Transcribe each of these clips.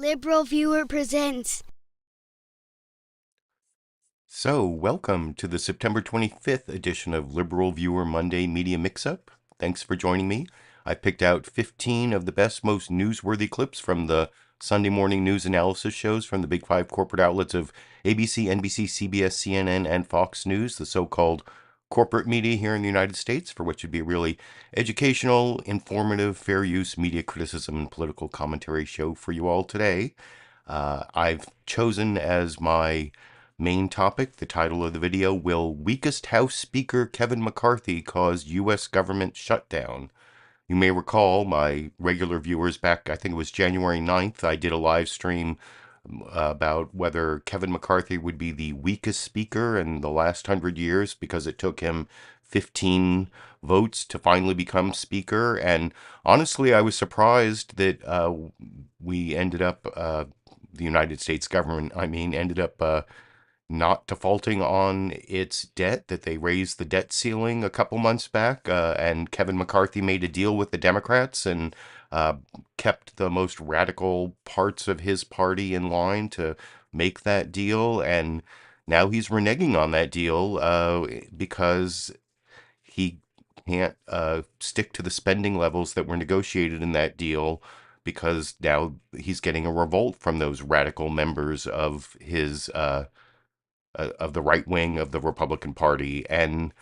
LiberalViewer presents. So, welcome to the September 25th edition of LiberalViewer Monday Media Mixup. Thanks for joining me. I picked out 15 of the best, most newsworthy clips from the Sunday morning news analysis shows from the big five corporate outlets of ABC, NBC, CBS, CNN, and Fox News, the so-called corporate media here in the United States, for which would be a really educational, informative, fair use media criticism and political commentary show for you all today. I've chosen as my main topic, the title of the video, Will Weakest House Speaker Kevin McCarthy Cause U.S. Government Shutdown? You may recall, my regular viewers, back, I think it was January 9th, I did a live stream about whether Kevin McCarthy would be the weakest speaker in the last 100 years because it took him 15 votes to finally become speaker. And honestly, I was surprised that we ended up, the United States government, ended up not defaulting on its debt, that they raised the debt ceiling a couple months back, and Kevin McCarthy made a deal with the Democrats and kept the most radical parts of his party in line to make that deal. And now he's reneging on that deal because he can't stick to the spending levels that were negotiated in that deal, because now he's getting a revolt from those radical members of his of the right wing of the Republican Party. And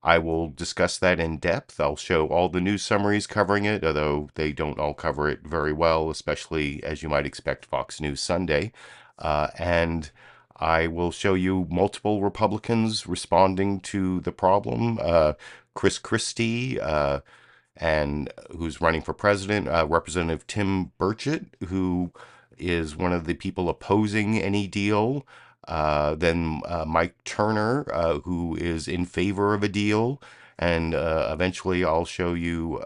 I will discuss that in depth. I'll show all the news summaries covering it, although they don't all cover it very well, especially, as you might expect, Fox News Sunday. And I will show you multiple Republicans responding to the problem. Chris Christie, and who's running for president, Representative Tim Burchett, who is one of the people opposing any deal. Then Mike Turner, who is in favor of a deal. And eventually I'll show you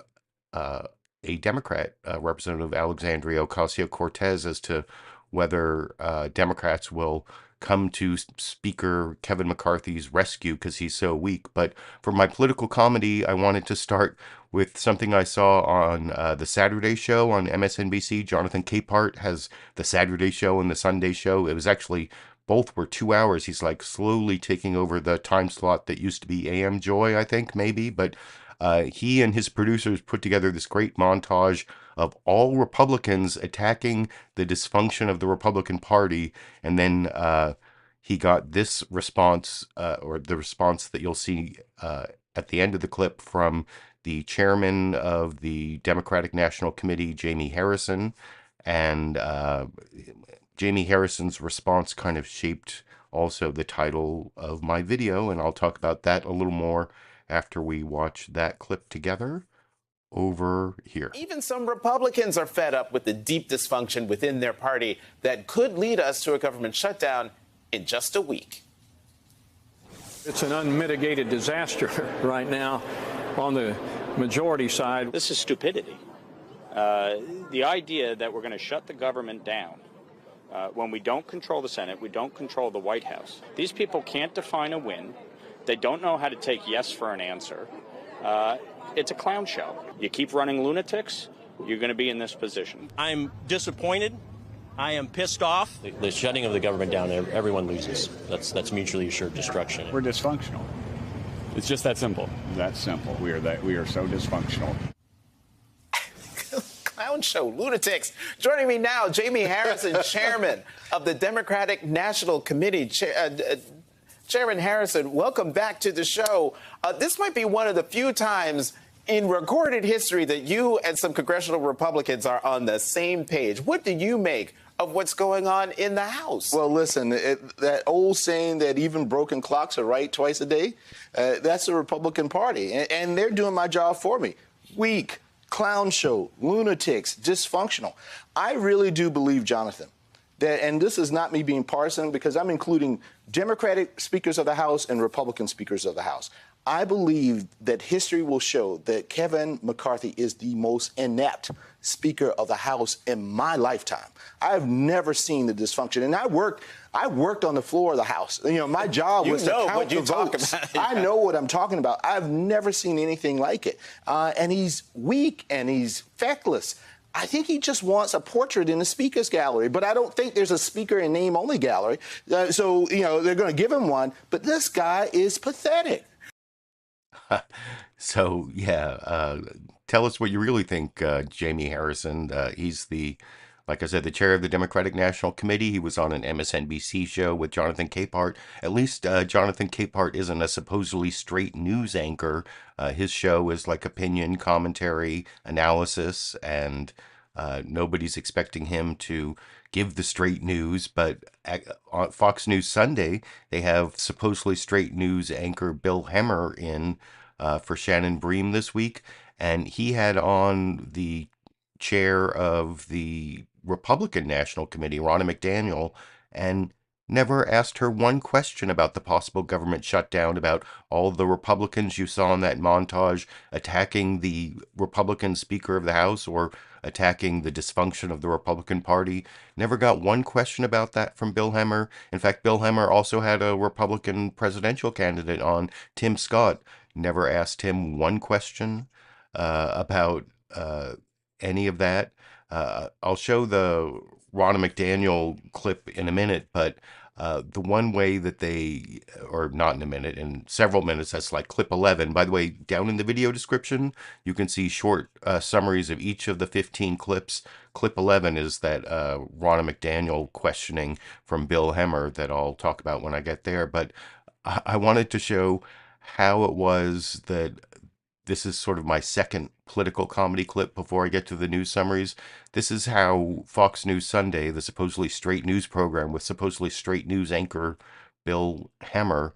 a Democrat, Representative Alexandria Ocasio-Cortez, as to whether Democrats will come to Speaker Kevin McCarthy's rescue because he's so weak. But for my political comedy, I wanted to start with something I saw on the Saturday show on MSNBC. Jonathan Capehart has the Saturday show and the Sunday show. It was actually, both were 2 hours. He's like slowly taking over the time slot that used to be AM Joy, I think, maybe. But he and his producers put together this great montage of all Republicans attacking the dysfunction of the Republican Party. And then he got this response, or the response that you'll see at the end of the clip, from the chairman of the Democratic National Committee, Jamie Harrison. And Jamie Harrison's response kind of shaped also the title of my video, and I'll talk about that a little more after we watch that clip together over here. Even some Republicans are fed up with the deep dysfunction within their party that could lead us to a government shutdown in just a week. It's an unmitigated disaster right now on the majority side. This is stupidity. The idea that we're going to shut the government down when we don't control the Senate, we don't control the White House. These people can't define a win. They don't know how to take yes for an answer. It's a clown show. You keep running lunatics, you're going to be in this position. I'm disappointed. I am pissed off. The shutting of the government down, everyone loses. That's mutually assured destruction. We're dysfunctional. It's just that simple. That simple. We are so dysfunctional. Clown show, lunatics. Joining me now, Jamie Harrison, chairman of the Democratic National Committee. Chairman Harrison, welcome back to the show. This might be one of the few times in recorded history that you and some congressional Republicans are on the same page. What do you make of what's going on in the House? Well, listen, that old saying that even broken clocks are right twice a day, that's the Republican Party. And they're doing my job for me. Weak, clown show, lunatics, dysfunctional. I really do believe, Jonathan, that, and this is not me being partisan, because I'm including Democratic speakers of the House and Republican speakers of the House. I believe that history will show that Kevin McCarthy is the most inept Speaker of the House in my lifetime. I've never seen the dysfunction, and I worked on the floor of the House. You know, my job was to count the votes. I know what I'm talking about. I've never seen anything like it. And he's weak and he's feckless. I think he just wants a portrait in the speaker's gallery, but I don't think there's a speaker in name-only gallery. So, they're going to give him one, but this guy is pathetic. So, tell us what you really think, Jamie Harrison. He's like I said, the chair of the Democratic National Committee. He was on an MSNBC show with Jonathan Capehart. At least Jonathan Capehart isn't a supposedly straight news anchor. His show is like opinion, commentary, analysis, and nobody's expecting him to give the straight news. But on Fox News Sunday, they have supposedly straight news anchor Bill Hemmer in for Shannon Bream this week. And he had on the chair of the Republican National Committee, Ronna McDaniel, and never asked her one question about the possible government shutdown, about all the Republicans you saw in that montage attacking the Republican Speaker of the House or attacking the dysfunction of the Republican Party. Never got one question about that from Bill Hemmer. In fact, Bill Hemmer also had a Republican presidential candidate on, Tim Scott. Never asked him one question about any of that. I'll show the Ronna McDaniel clip in a minute, but the one way that or not in a minute, in several minutes, that's like clip 11. By the way, down in the video description, you can see short summaries of each of the 15 clips. Clip 11 is that Ronna McDaniel questioning from Bill Hemmer that I'll talk about when I get there. But I wanted to show how it was that this is sort of my second political comedy clip before I get to the news summaries. This is how Fox News Sunday, the supposedly straight news program with supposedly straight news anchor Bill Hemmer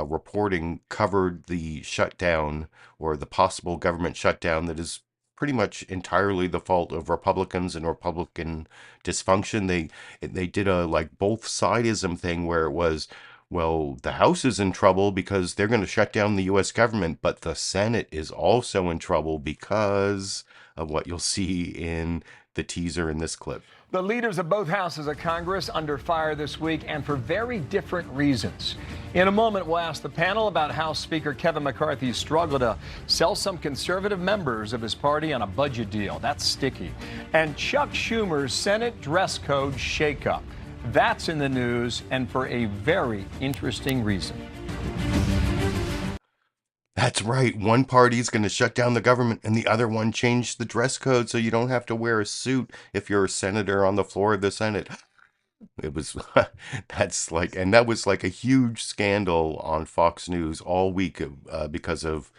reporting, covered the shutdown or the possible government shutdown that is pretty much entirely the fault of Republicans and Republican dysfunction. They did a like both sidism thing where it was, well, the House is in trouble because they're going to shut down the U.S. government, but the Senate is also in trouble because of what you'll see in the teaser in this clip. The leaders of both houses of Congress under fire this week, and for very different reasons. In a moment, we'll ask the panel about House Speaker Kevin McCarthy's struggle to sell some conservative members of his party on a budget deal. That's sticky. And Chuck Schumer's Senate dress code shakeup. That's in the news, and for a very interesting reason. That's right. One party's going to shut down the government and the other one changed the dress code so you don't have to wear a suit if you're a senator on the floor of the Senate. It was, that was like a huge scandal on Fox News all week because of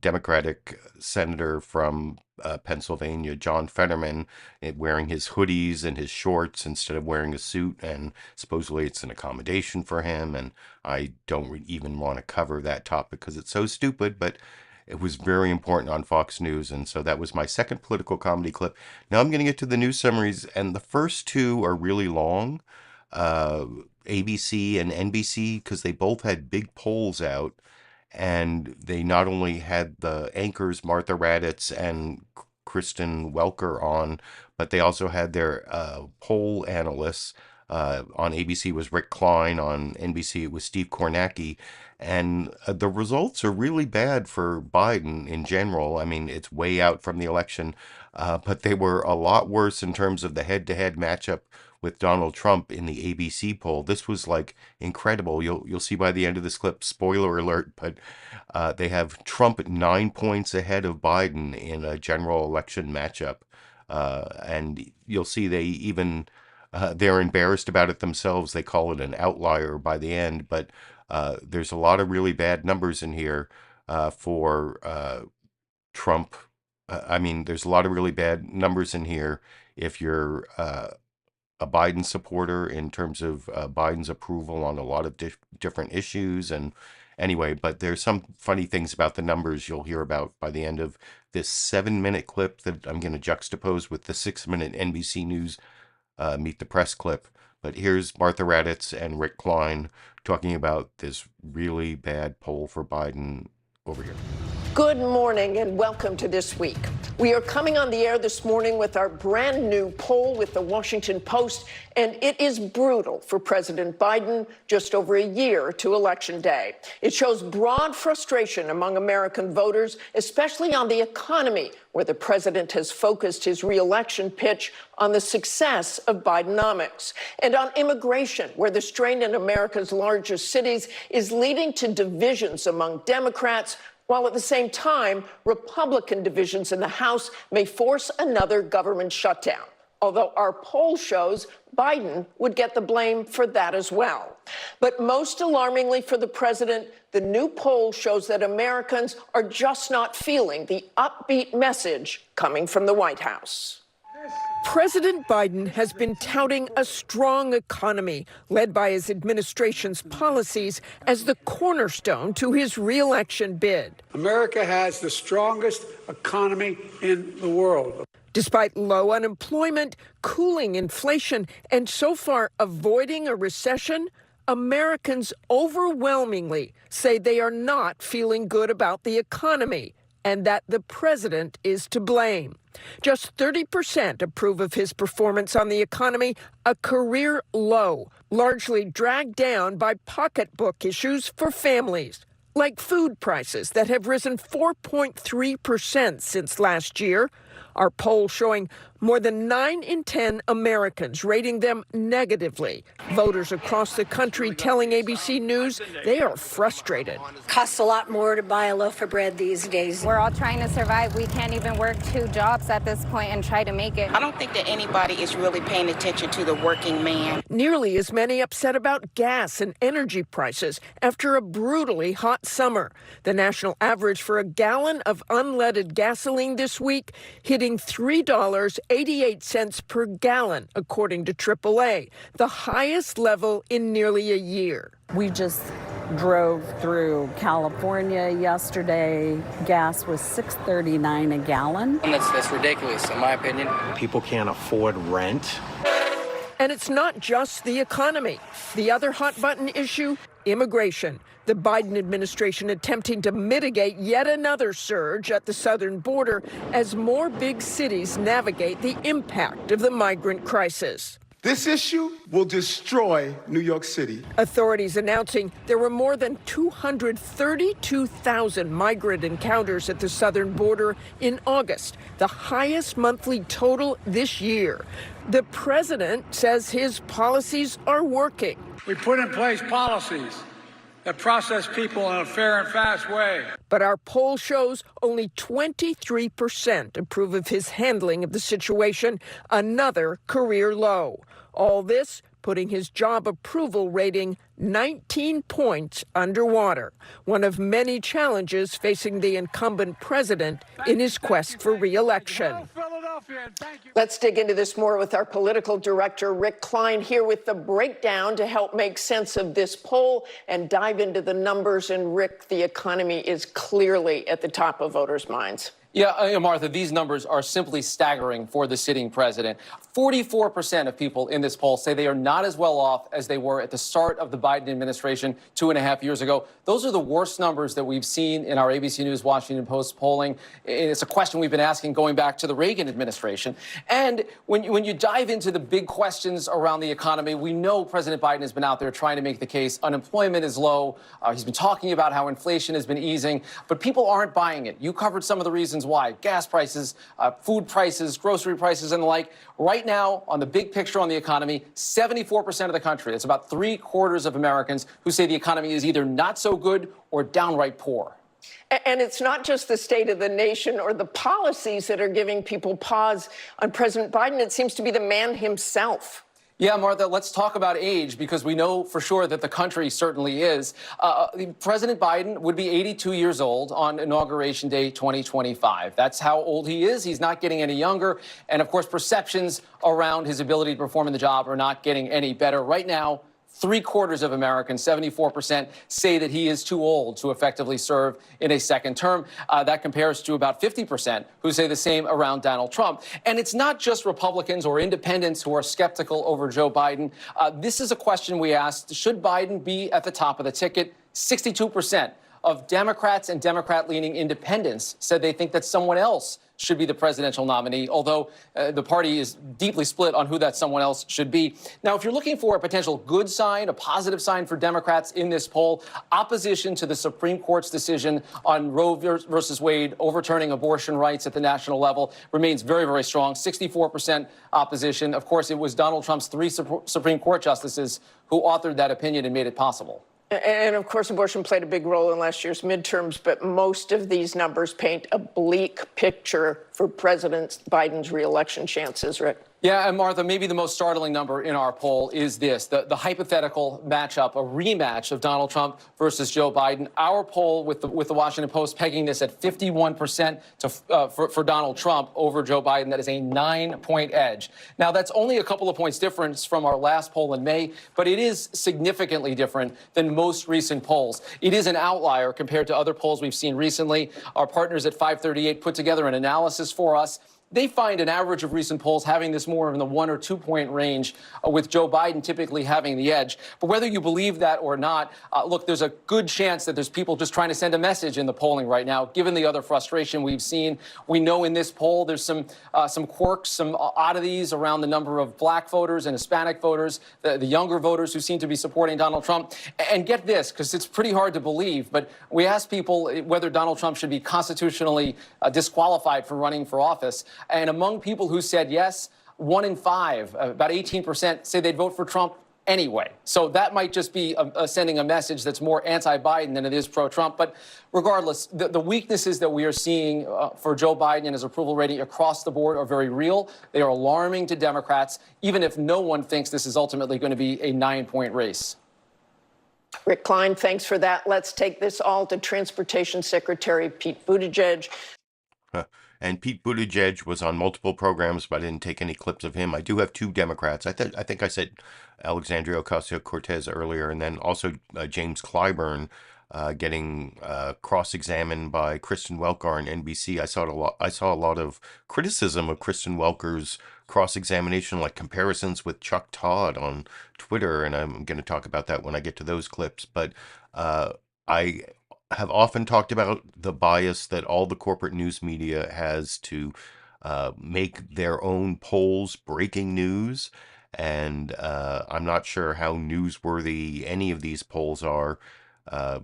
Democratic senator from Pennsylvania, John Fetterman, wearing his hoodies and his shorts instead of wearing a suit, and supposedly it's an accommodation for him, and I don't even want to cover that topic because it's so stupid, but it was very important on Fox News, and so that was my second political comedy clip. Now I'm going to get to the news summaries, and the first two are really long, ABC and NBC, because they both had big polls out. And they not only had the anchors Martha Raddatz and Kristen Welker on, but they also had their poll analysts. On ABC was Rick Klein, on NBC it was Steve Kornacki. And the results are really bad for Biden in general. I mean, it's way out from the election, but they were a lot worse in terms of the head-to-head matchup with Donald Trump in the ABC poll. This was like incredible. You'll see by the end of this clip, spoiler alert, but they have Trump 9 points ahead of Biden in a general election matchup. And you'll see they even, they're embarrassed about it themselves. They call it an outlier by the end, but there's a lot of really bad numbers in here for Trump. There's a lot of really bad numbers in here if you're a Biden supporter in terms of Biden's approval on a lot of different issues. And anyway, but there's some funny things about the numbers you'll hear about by the end of this 7-minute clip that I'm going to juxtapose with the 6-minute NBC News Meet the Press clip. But here's Martha Raddatz and Rick Klein talking about this really bad poll for Biden over here. Good morning and welcome to This Week. We are coming on the air this morning with our brand new poll with the Washington Post, and it is brutal for President Biden just over a year to Election Day. It shows broad frustration among American voters, especially on the economy, where the president has focused his re-election pitch on the success of Bidenomics, and on immigration, where the strain in America's largest cities is leading to divisions among Democrats, while at the same time, Republican divisions in the House may force another government shutdown. Although our poll shows Biden would get the blame for that as well. But most alarmingly for the president, the new poll shows that Americans are just not feeling the upbeat message coming from the White House. President Biden has been touting a strong economy led by his administration's policies as the cornerstone to his re-election bid. America has the strongest economy in the world. Despite low unemployment, cooling inflation, and so far avoiding a recession, Americans overwhelmingly say they are not feeling good about the economy and that the president is to blame. Just 30% approve of his performance on the economy, a career low, largely dragged down by pocketbook issues for families, like food prices that have risen 4.3% since last year. Our poll showing more than 9 in 10 Americans rating them negatively. Voters across the country telling ABC News they are frustrated. Costs a lot more to buy a loaf of bread these days. We're all trying to survive. We can't even work 2 jobs at this point and try to make it. I don't think that anybody is really paying attention to the working man. Nearly as many upset about gas and energy prices after a brutally hot summer. The national average for a gallon of unleaded gasoline this week hitting $3.88 per gallon, according to AAA, the highest level in nearly a year. We just drove through California yesterday. Gas was $6.39 a gallon. And that's ridiculous, in my opinion. People can't afford rent. And it's not just the economy. The other hot button issue, immigration. The Biden administration attempting to mitigate yet another surge at the southern border as more big cities navigate the impact of the migrant crisis. This issue will destroy New York City. Authorities announcing there were more than 232,000 migrant encounters at the southern border in August, the highest monthly total this year. The president says his policies are working. We put in place policies that process people in a fair and fast way. But our poll shows only 23% approve of his handling of the situation, another career low. All this putting his job approval rating 19 points underwater, one of many challenges facing the incumbent president in his quest for re-election. Let's dig into this more with our political director, Rick Klein, here with the breakdown to help make sense of this poll and dive into the numbers. And Rick, the economy is clearly at the top of voters' minds. Yeah, Martha, these numbers are simply staggering for the sitting president. 44% of people in this poll say they are not as well off as they were at the start of the Biden administration 2.5 years ago. Those are the worst numbers that we've seen in our ABC News Washington Post polling. It's a question we've been asking going back to the Reagan administration. And when you dive into the big questions around the economy, we know President Biden has been out there trying to make the case. Unemployment is low. He's been talking about how inflation has been easing, but people aren't buying it. You covered some of the reasons why. Gas prices, food prices, grocery prices, and the like. Right now, on the big picture on the economy, 74% of the country, it's about 3/4 of Americans who say the economy is either not so good or downright poor. And it's not just the state of the nation or the policies that are giving people pause on President Biden. It seems to be the man himself. Yeah, Martha, let's talk about age, because we know for sure that the country certainly is. President Biden would be 82 years old on Inauguration Day 2025. That's how old he is. He's not getting any younger. And, of course, perceptions around his ability to perform in the job are not getting any better. Right now, 3/4 of Americans, 74%, say that he is too old to effectively serve in a second term. That compares to about 50% who say the same around Donald Trump. And it's not just Republicans or independents who are skeptical over Joe Biden. This is a question we asked. Should Biden be at the top of the ticket? 62% of Democrats and Democrat-leaning independents said they think that someone else should be the presidential nominee, although the party is deeply split on who that someone else should be. Now, if you're looking for a potential good sign, a positive sign for Democrats in this poll, opposition to the Supreme Court's decision on Roe versus Wade overturning abortion rights at the national level remains very, very strong. 64% opposition. Of course, it was Donald Trump's 3 Supreme Court justices who authored that opinion and made it possible. And of course, abortion played a big role in last year's midterms, but most of these numbers paint a bleak picture for President Biden's reelection chances, Rick. Yeah, and Martha, maybe the most startling number in our poll is this, the hypothetical matchup, a rematch of Donald Trump versus Joe Biden. Our poll with the Washington Post pegging this at 51% for Donald Trump over Joe Biden. That is a 9-point edge. Now, that's only a couple of points difference from our last poll in May, but it is significantly different than most recent polls. It is an outlier compared to other polls we've seen recently. Our partners at 538 put together an analysis for us. They find an average of recent polls having this more in the 1 or 2 point range, with Joe Biden typically having the edge. But whether you believe that or not, look, there's a good chance that there's people just trying to send a message in the polling right now, given the other frustration we've seen. We know in this poll there's some quirks, some oddities around the number of black voters and Hispanic voters, the younger voters who seem to be supporting Donald Trump. And get this, because it's pretty hard to believe, but we asked people whether Donald Trump should be constitutionally disqualified from running for office. And among people who said yes, 1 in 5, about 18%, say they'd vote for Trump anyway. So that might just be sending a message that's more anti-Biden than it is pro-Trump. But regardless, the weaknesses that we are seeing for Joe Biden and his approval rating across the board are very real. They are alarming to Democrats, even if no one thinks this is ultimately going to be a 9-point race. Rick Klein, thanks for that. Let's take this all to Transportation Secretary Pete Buttigieg. And Pete Buttigieg was on multiple programs, but I didn't take any clips of him. I do have 2 Democrats. I think I said Alexandria Ocasio-Cortez earlier, and then also James Clyburn getting cross-examined by Kristen Welker on NBC. I saw a lot of criticism of Kristen Welker's cross-examination, like comparisons with Chuck Todd on Twitter, and I'm going to talk about that when I get to those clips. But I have often talked about the bias that all the corporate news media has to make their own polls breaking news. And I'm not sure how newsworthy any of these polls are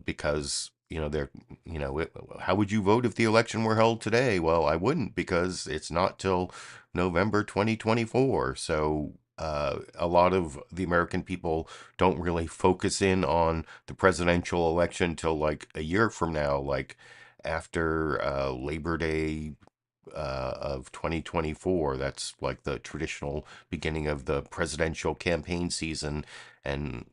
because, how would you vote if the election were held today? Well, I wouldn't, because it's not till November 2024. So a lot of the American people don't really focus in on the presidential election till like a year from now, like after Labor Day of 2024. That's like the traditional beginning of the presidential campaign season. And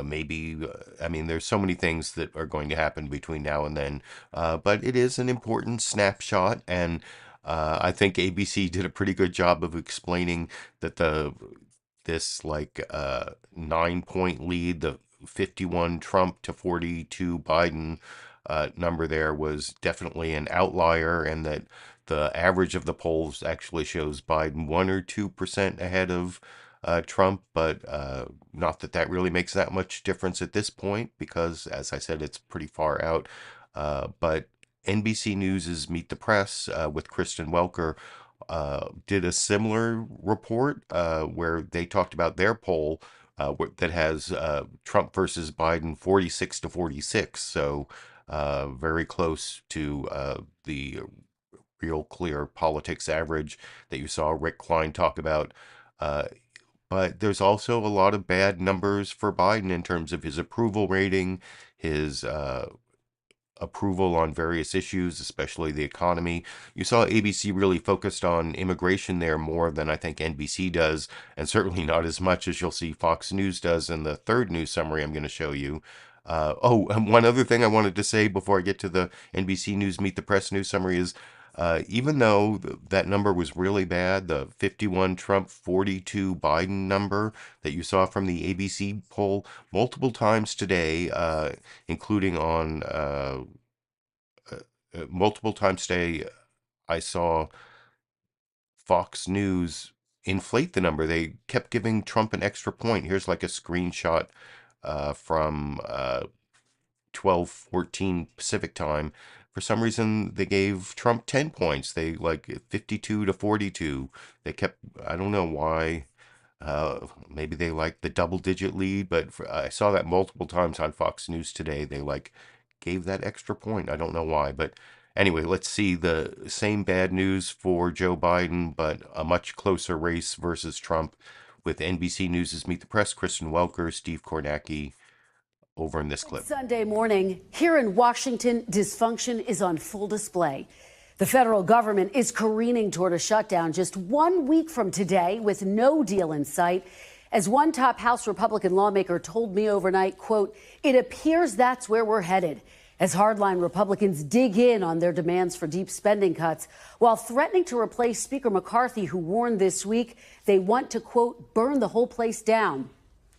maybe, there's so many things that are going to happen between now and then, but it is an important snapshot. And I think ABC did a pretty good job of explaining that this 9-point lead, the 51 Trump to 42 Biden number there, was definitely an outlier, and that the average of the polls actually shows Biden 1 or 2% ahead of Trump, but not that really makes that much difference at this point, because, as I said, it's pretty far out. But NBC News' Meet the Press with Kristen Welker did a similar report where they talked about their poll that has Trump versus Biden 46 to 46. So very close to the Real Clear Politics average that you saw Rick Klein talk about. But there's also a lot of bad numbers for Biden in terms of his approval rating, his approval on various issues, especially the economy. You saw ABC really focused on immigration there more than I think NBC does, and certainly not as much as you'll see Fox News does in the third news summary I'm going to show you. And one other thing I wanted to say before I get to the NBC News Meet the Press news summary is, even though that number was really bad, the 51 Trump, 42 Biden number that you saw from the ABC poll multiple times today, including on multiple times today, I saw Fox News inflate the number. They kept giving Trump an extra point. Here's like a screenshot from 12:14 Pacific time. For some reason, they gave Trump 10 points. They 52 to 42. They kept, I don't know why. Maybe they like the double-digit lead, but I saw that multiple times on Fox News today. They gave that extra point. I don't know why, but anyway, let's see the same bad news for Joe Biden, but a much closer race versus Trump. With NBC News' Meet the Press, Kristen Welker, Steve Kornacki, over in this clip. Sunday morning, here in Washington, dysfunction is on full display. The federal government is careening toward a shutdown just 1 week from today with no deal in sight. As one top House Republican lawmaker told me overnight, quote, "It appears that's where we're headed," as hardline Republicans dig in on their demands for deep spending cuts, while threatening to replace Speaker McCarthy, who warned this week they want to, quote, "burn the whole place down."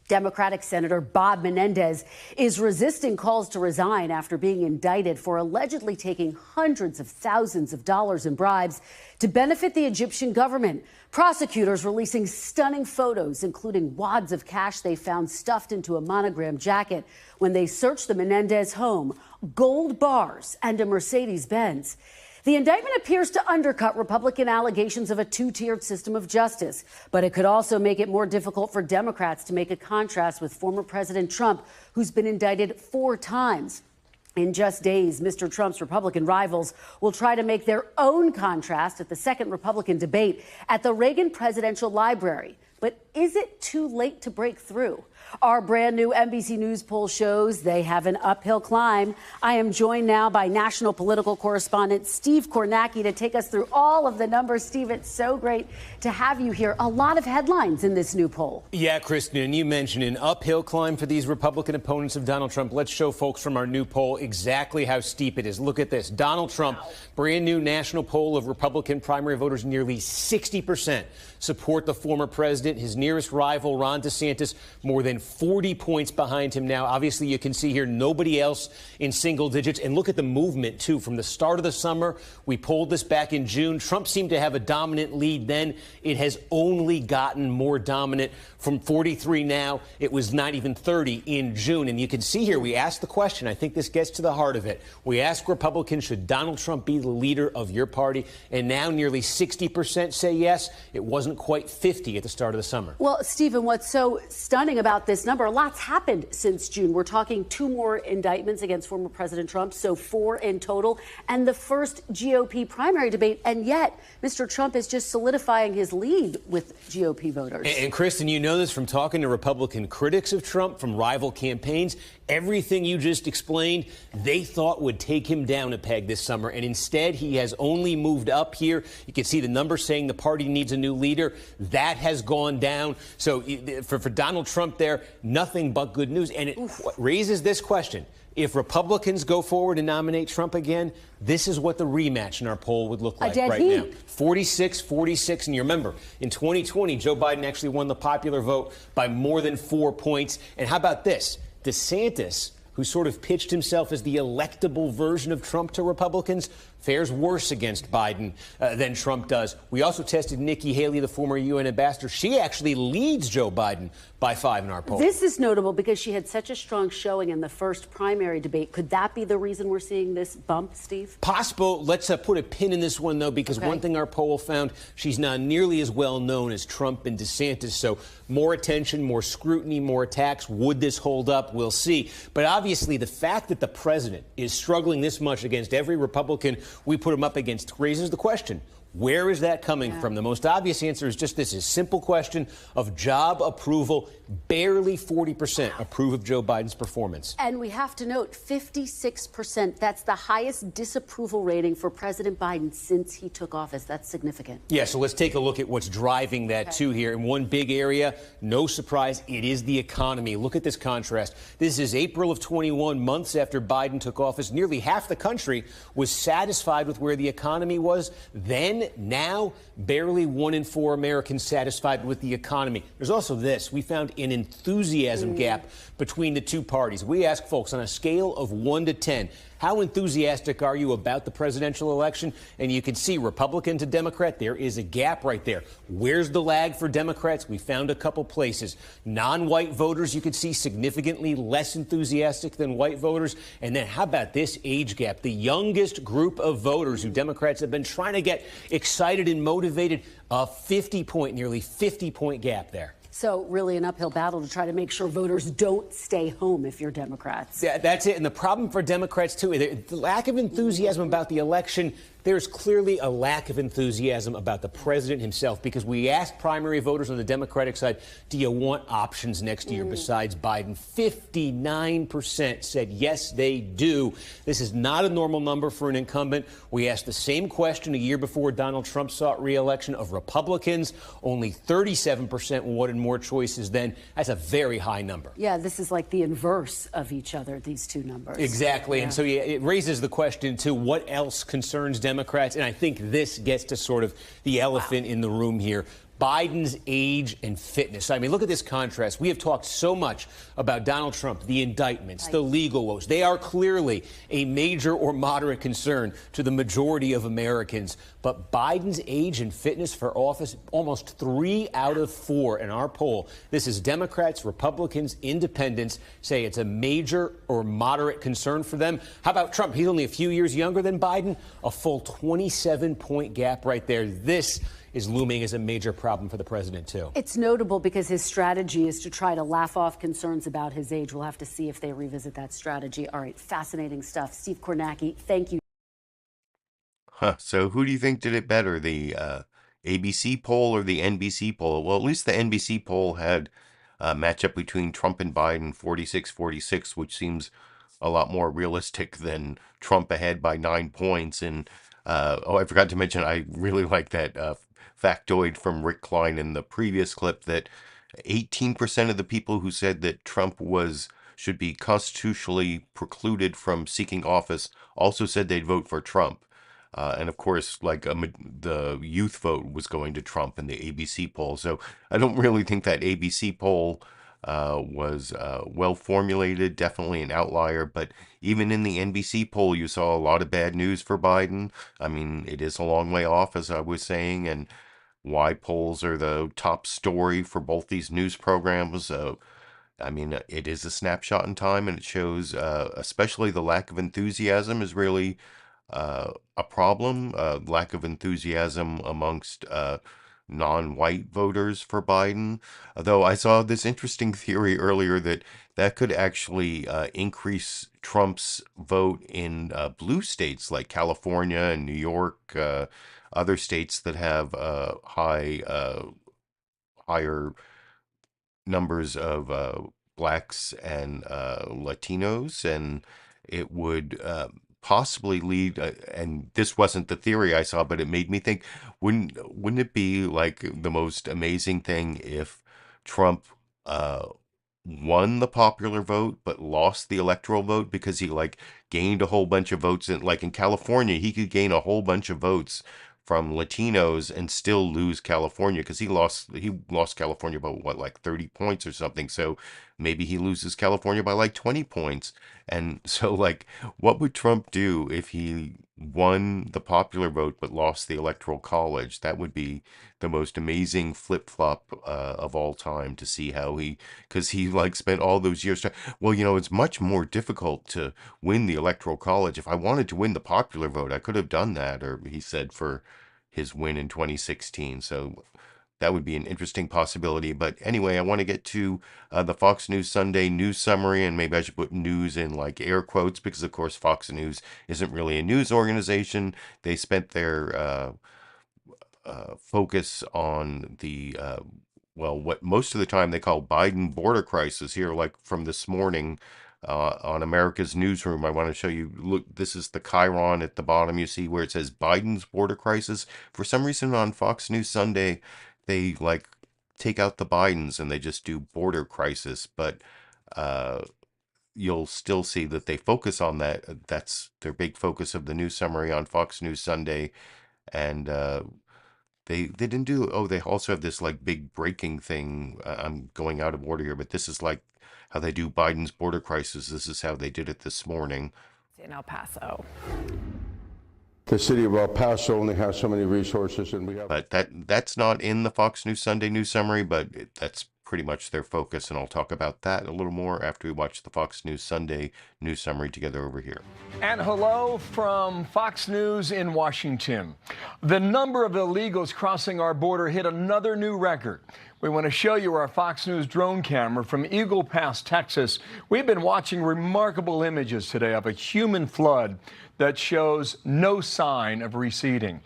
Democratic Senator Bob Menendez is resisting calls to resign after being indicted for allegedly taking hundreds of thousands of dollars in bribes to benefit the Egyptian government. Prosecutors releasing stunning photos, including wads of cash they found stuffed into a monogram jacket when they searched the Menendez home, gold bars, and a Mercedes-Benz. The indictment appears to undercut Republican allegations of a two-tiered system of justice, but it could also make it more difficult for Democrats to make a contrast with former President Trump, who's been indicted 4 times. In just days, Mr. Trump's Republican rivals will try to make their own contrast at the second Republican debate at the Reagan Presidential Library. But is it too late to break through? Our brand new NBC News poll shows they have an uphill climb. I am joined now by national political correspondent Steve Kornacki to take us through all of the numbers. Steve, it's so great to have you here. A lot of headlines in this new poll. Yeah, Kristen, and you mentioned an uphill climb for these Republican opponents of Donald Trump. Let's show folks from our new poll exactly how steep it is. Look at this. Donald Trump, brand new national poll of Republican primary voters, nearly 60% support the former president. His nearest rival, Ron DeSantis, more than 40 points behind him now. Obviously, you can see here nobody else in single digits. And look at the movement, too. From the start of the summer, we polled this back in June. Trump seemed to have a dominant lead then. It has only gotten more dominant. From 43 now, it was not even 30 in June. And you can see here, we asked the question. I think this gets to the heart of it. We asked Republicans, should Donald Trump be the leader of your party? And now nearly 60% say yes. It wasn't quite 50 at the start of the summer. Well, Stephen, what's so stunning about this number, a lot's happened since June. We're talking 2 more indictments against former President Trump, so 4 in total, and the first GOP primary debate. And yet, Mr. Trump is just solidifying his lead with GOP voters. And Kristen, you know this from talking to Republican critics of Trump from rival campaigns. Everything you just explained, they thought would take him down a peg this summer. And instead, he has only moved up here. You can see the numbers saying the party needs a new leader. That has gone down. So for Donald Trump there, nothing but good news. And it raises this question. If Republicans go forward and nominate Trump again, this is what the rematch in our poll would look like right now. 46-46. And you remember, in 2020, Joe Biden actually won the popular vote by more than 4 points. And how about this? DeSantis, who sort of pitched himself as the electable version of Trump to Republicans, fares worse against Biden than Trump does. We also tested Nikki Haley, the former UN ambassador. She actually leads Joe Biden by 5 in our poll. This is notable because she had such a strong showing in the first primary debate. Could that be the reason we're seeing this bump, Steve? Possible. Let's put a pin in this one, though, because one thing our poll found, she's not nearly as well known as Trump and DeSantis. So more attention, more scrutiny, more attacks. Would this hold up? We'll see. But obviously, the fact that the president is struggling this much against every Republican we put him up against raises the question. Where is that coming from? The most obvious answer is just this, a simple question of job approval. Barely 40% approve of Joe Biden's performance. And we have to note 56%. That's the highest disapproval rating for President Biden since he took office. That's significant. Yeah, so let's take a look at what's driving that too here. In one big area, no surprise, it is the economy. Look at this contrast. This is April of 21, months after Biden took office. Nearly half the country was satisfied with where the economy was then. Now, barely 1 in 4 Americans satisfied with the economy. There's also this. We found an enthusiasm gap between the two parties. We asked folks on a scale of 1 to 10, How enthusiastic are you about the presidential election? And you can see Republican to Democrat, there is a gap right there. Where's the lag for Democrats? We found a couple places. Non-white voters, you could see significantly less enthusiastic than white voters. And then how about this age gap? The youngest group of voters who Democrats have been trying to get excited and motivated, nearly 50-point gap there. So really an uphill battle to try to make sure voters don't stay home if you're Democrats. Yeah, that's it. And the problem for Democrats, too, the lack of enthusiasm about the election, there's clearly a lack of enthusiasm about the president himself, because we asked primary voters on the Democratic side, do you want options next year besides Biden? 59% said yes, they do. This is not a normal number for an incumbent. We asked the same question a year before Donald Trump sought re-election of Republicans. Only 37% wanted more choices then. That's a very high number. Yeah, this is like the inverse of each other, these two numbers. Exactly. Yeah. And so it raises the question, too, what else concerns Democrats? And I think this gets to sort of the elephant in the room here. Biden's age and fitness. I mean, look at this contrast. We have talked so much about Donald Trump, the indictments, the legal woes. They are clearly a major or moderate concern to the majority of Americans. But Biden's age and fitness for office, almost 3 out of 4 in our poll. This is Democrats, Republicans, independents say it's a major or moderate concern for them. How about Trump? He's only a few years younger than Biden. A full 27-point gap right there. This is looming as a major problem for the president, too. It's notable because his strategy is to try to laugh off concerns about his age. We'll have to see if they revisit that strategy. All right, fascinating stuff. Steve Kornacki, thank you. So who do you think did it better, the ABC poll or the NBC poll? Well, at least the NBC poll had a matchup between Trump and Biden, 46-46, which seems a lot more realistic than Trump ahead by 9 points. And I forgot to mention, I really like that factoid from Rick Klein in the previous clip that 18% of the people who said that Trump should be constitutionally precluded from seeking office also said they'd vote for Trump. And of course, the youth vote was going to Trump in the ABC poll. So I don't really think that ABC poll was well formulated, definitely an outlier. But even in the NBC poll, you saw a lot of bad news for Biden. I mean, it is a long way off, as I was saying, and why polls are the top story for both these news programs. I mean, it is a snapshot in time, and it shows especially the lack of enthusiasm is really a problem. Lack of enthusiasm amongst non-white voters for Biden. Though I saw this interesting theory earlier that could actually increase Trump's vote in blue states like California and New York, other states that have higher numbers of blacks and Latinos, and it would possibly lead, and this wasn't the theory I saw, but it made me think, wouldn't it be like the most amazing thing if Trump won the popular vote but lost the electoral vote, because he gained a whole bunch of votes, and in California he could gain a whole bunch of votes from Latinos and still lose California, because he lost California by 30 points or something. So maybe he loses California by 20 points. And so what would Trump do if he won the popular vote but lost the electoral college? That would be the most amazing flip-flop of all time, to see how because he spent all those years it's much more difficult to win the electoral college. If I wanted to win the popular vote, I could have done that, or he said, for his win in 2016. So that would be an interesting possibility. But anyway, I want to get to the Fox News Sunday news summary, and maybe I should put news in air quotes, because of course Fox News isn't really a news organization. They spent their focus on the what most of the time they call Biden border crisis. Here, from this morning on America's Newsroom, I want to show you, look, this is the chyron at the bottom, you see where it says Biden's border crisis. For some reason on Fox News Sunday, they take out the Bidens and they just do border crisis, but you'll still see that they focus on that. That's their big focus of the news summary on Fox News Sunday. And they didn't do, they also have this big breaking thing. I'm going out of order here, but this is how they do Biden's border crisis. This is how they did it this morning. in El Paso. The city of El Paso only has so many resources, and we have. But that's not in the Fox News Sunday news summary, but that's pretty much their focus, and I'll talk about that a little more after we watch the Fox News Sunday news summary together over here. And hello from Fox News in Washington. The number of illegals crossing our border hit another new record. We want to show you our Fox News drone camera from Eagle Pass, Texas. We've been watching remarkable images today of a human flood that shows no sign of receding.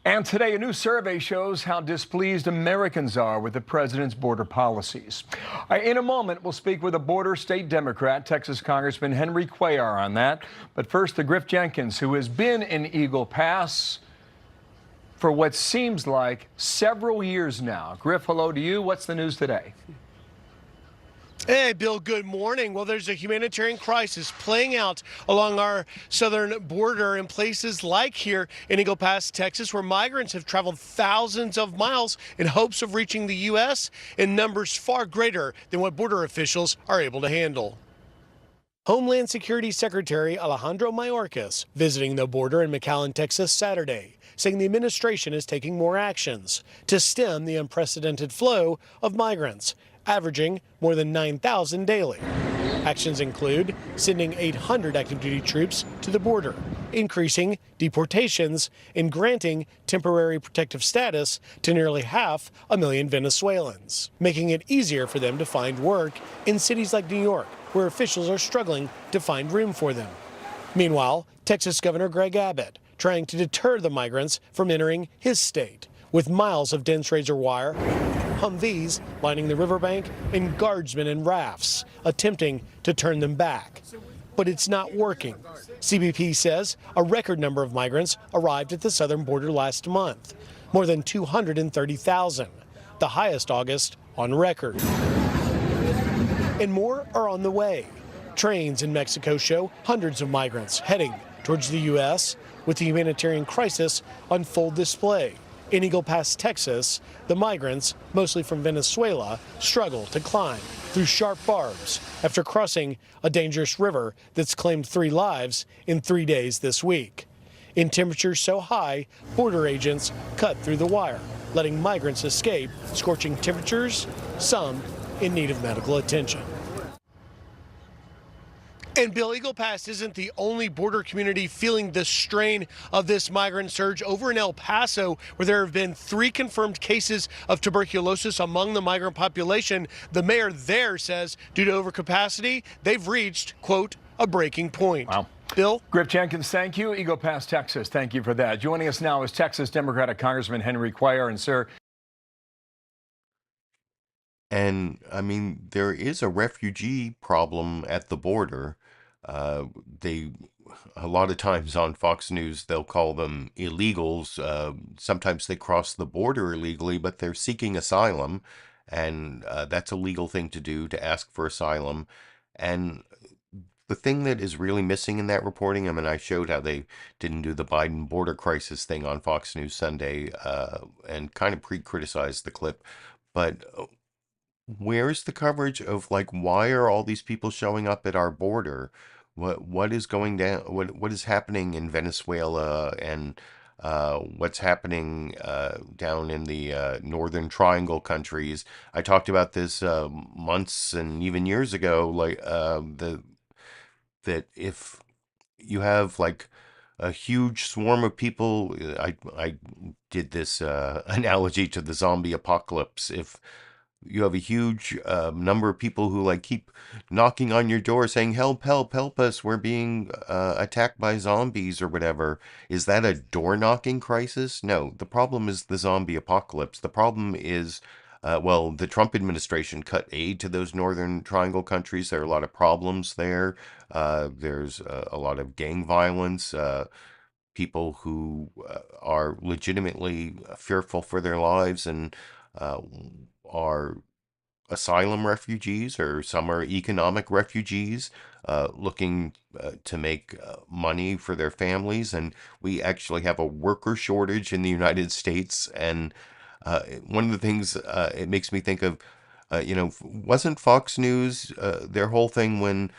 And today, a new survey shows how displeased Americans are with the president's border policies. In a moment, we'll speak with a border state Democrat, Texas Congressman Henry Cuellar, on that. But first, the Griff Jenkins, who has been in Eagle Pass for what seems like several years now. Griff, hello to you. What's the news today? Hey, Bill, good morning. Well, there's a humanitarian crisis playing out along our southern border in places like here in Eagle Pass, Texas, where migrants have traveled thousands of miles in hopes of reaching the U.S. in numbers far greater than what border officials are able to handle. Homeland Security Secretary Alejandro Mayorkas visiting the border in McAllen, Texas, Saturday, saying the administration is taking more actions to stem the unprecedented flow of migrants, averaging more than 9,000 daily. Actions include sending 800 active duty troops to the border, increasing deportations, and granting temporary protective status to nearly 500,000 Venezuelans, making it easier for them to find work in cities like New York, where officials are struggling to find room for them. Meanwhile, Texas Governor Greg Abbott trying to deter the migrants from entering his state with miles of dense razor wire, Humvees lining the riverbank, and guardsmen in rafts attempting to turn them back. But it's not working. CBP says a record number of migrants arrived at the southern border last month, more than 230,000, the highest August on record. And more are on the way. Trains in Mexico show hundreds of migrants heading towards the U.S. with the humanitarian crisis on full display. In Eagle Pass, Texas, the migrants, mostly from Venezuela, struggle to climb through sharp barbs after crossing a dangerous river that's claimed 3 lives in 3 days this week. In temperatures so high, border agents cut through the wire, letting migrants escape scorching temperatures, some in need of medical attention. And Bill, Eagle Pass isn't the only border community feeling the strain of this migrant surge. Over in El Paso, where there have been 3 confirmed cases of tuberculosis among the migrant population, the mayor there says due to overcapacity, they've reached, quote, a breaking point. Wow. Bill? Griff Jenkins, thank you. Eagle Pass, Texas, thank you for that. Joining us now is Texas Democratic Congressman Henry Cuellar. And, sir, And I mean, there is a refugee problem at the border. They, a lot of times on Fox News, they'll call them illegals. Sometimes they cross the border illegally, but they're seeking asylum. And that's a legal thing to do, to ask for asylum. And the thing that is really missing in that reporting, I mean, I showed how they didn't do the Biden border crisis thing on Fox News Sunday and kind of pre-criticized the clip. But where's the coverage of, like, why are all these people showing up at our border? What is going down? What is happening in Venezuela, and what's happening down in the Northern Triangle countries? I talked about this months and even years ago, like that if you have like a huge swarm of people, I did this analogy to the zombie apocalypse. If you have a huge number of people who like keep knocking on your door saying, help, help, help us, we're being attacked by zombies or whatever. Is that a door knocking crisis? No, the problem is the zombie apocalypse. The problem is, well, the Trump administration cut aid to those Northern Triangle countries. There are a lot of problems there. There's a lot of gang violence, people who are legitimately fearful for their lives and are asylum refugees, or some are economic refugees looking to make money for their families. And we actually have a worker shortage in the United States. And one of the things it makes me think of, wasn't Fox News their whole thing when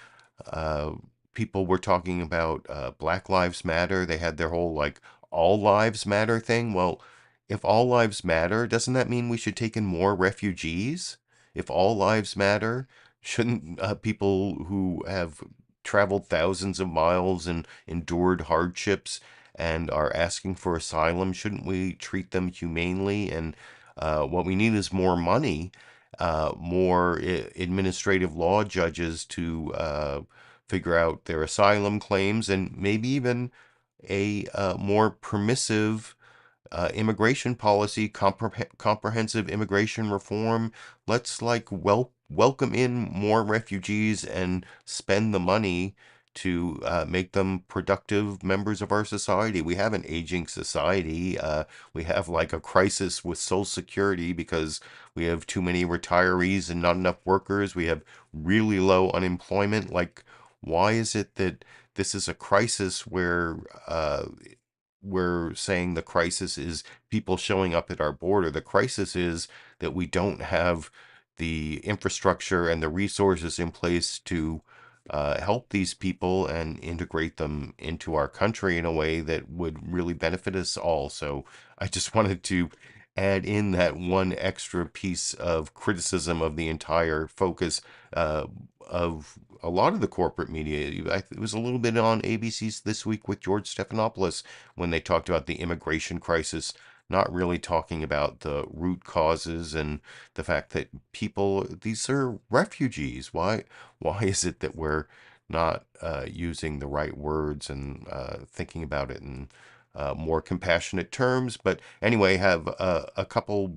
people were talking about Black Lives Matter. They had their whole like all lives matter thing. Well, if all lives matter, doesn't that mean we should take in more refugees? If all lives matter, shouldn't people who have traveled thousands of miles and endured hardships and are asking for asylum, shouldn't we treat them humanely? And what we need is more money, more administrative law judges to figure out their asylum claims, and maybe even a more permissive immigration policy, comprehensive immigration reform. Let's like welcome in more refugees and spend the money to make them productive members of our society. We have an aging society. We have like a crisis with Social Security because we have too many retirees and not enough workers. We have really low unemployment. Like, why is it that this is a crisis where we're saying the crisis is people showing up at our border? The crisis is that we don't have the infrastructure and the resources in place to help these people and integrate them into our country in a way that would really benefit us all. So I just wanted to add in that one extra piece of criticism of the entire focus of a lot of the corporate media. It was a little bit on ABC's This Week with George Stephanopoulos when they talked about the immigration crisis, not really talking about the root causes and the fact that people, these are refugees. Why is it that we're not using the right words and thinking about it in more compassionate terms? But anyway, have a couple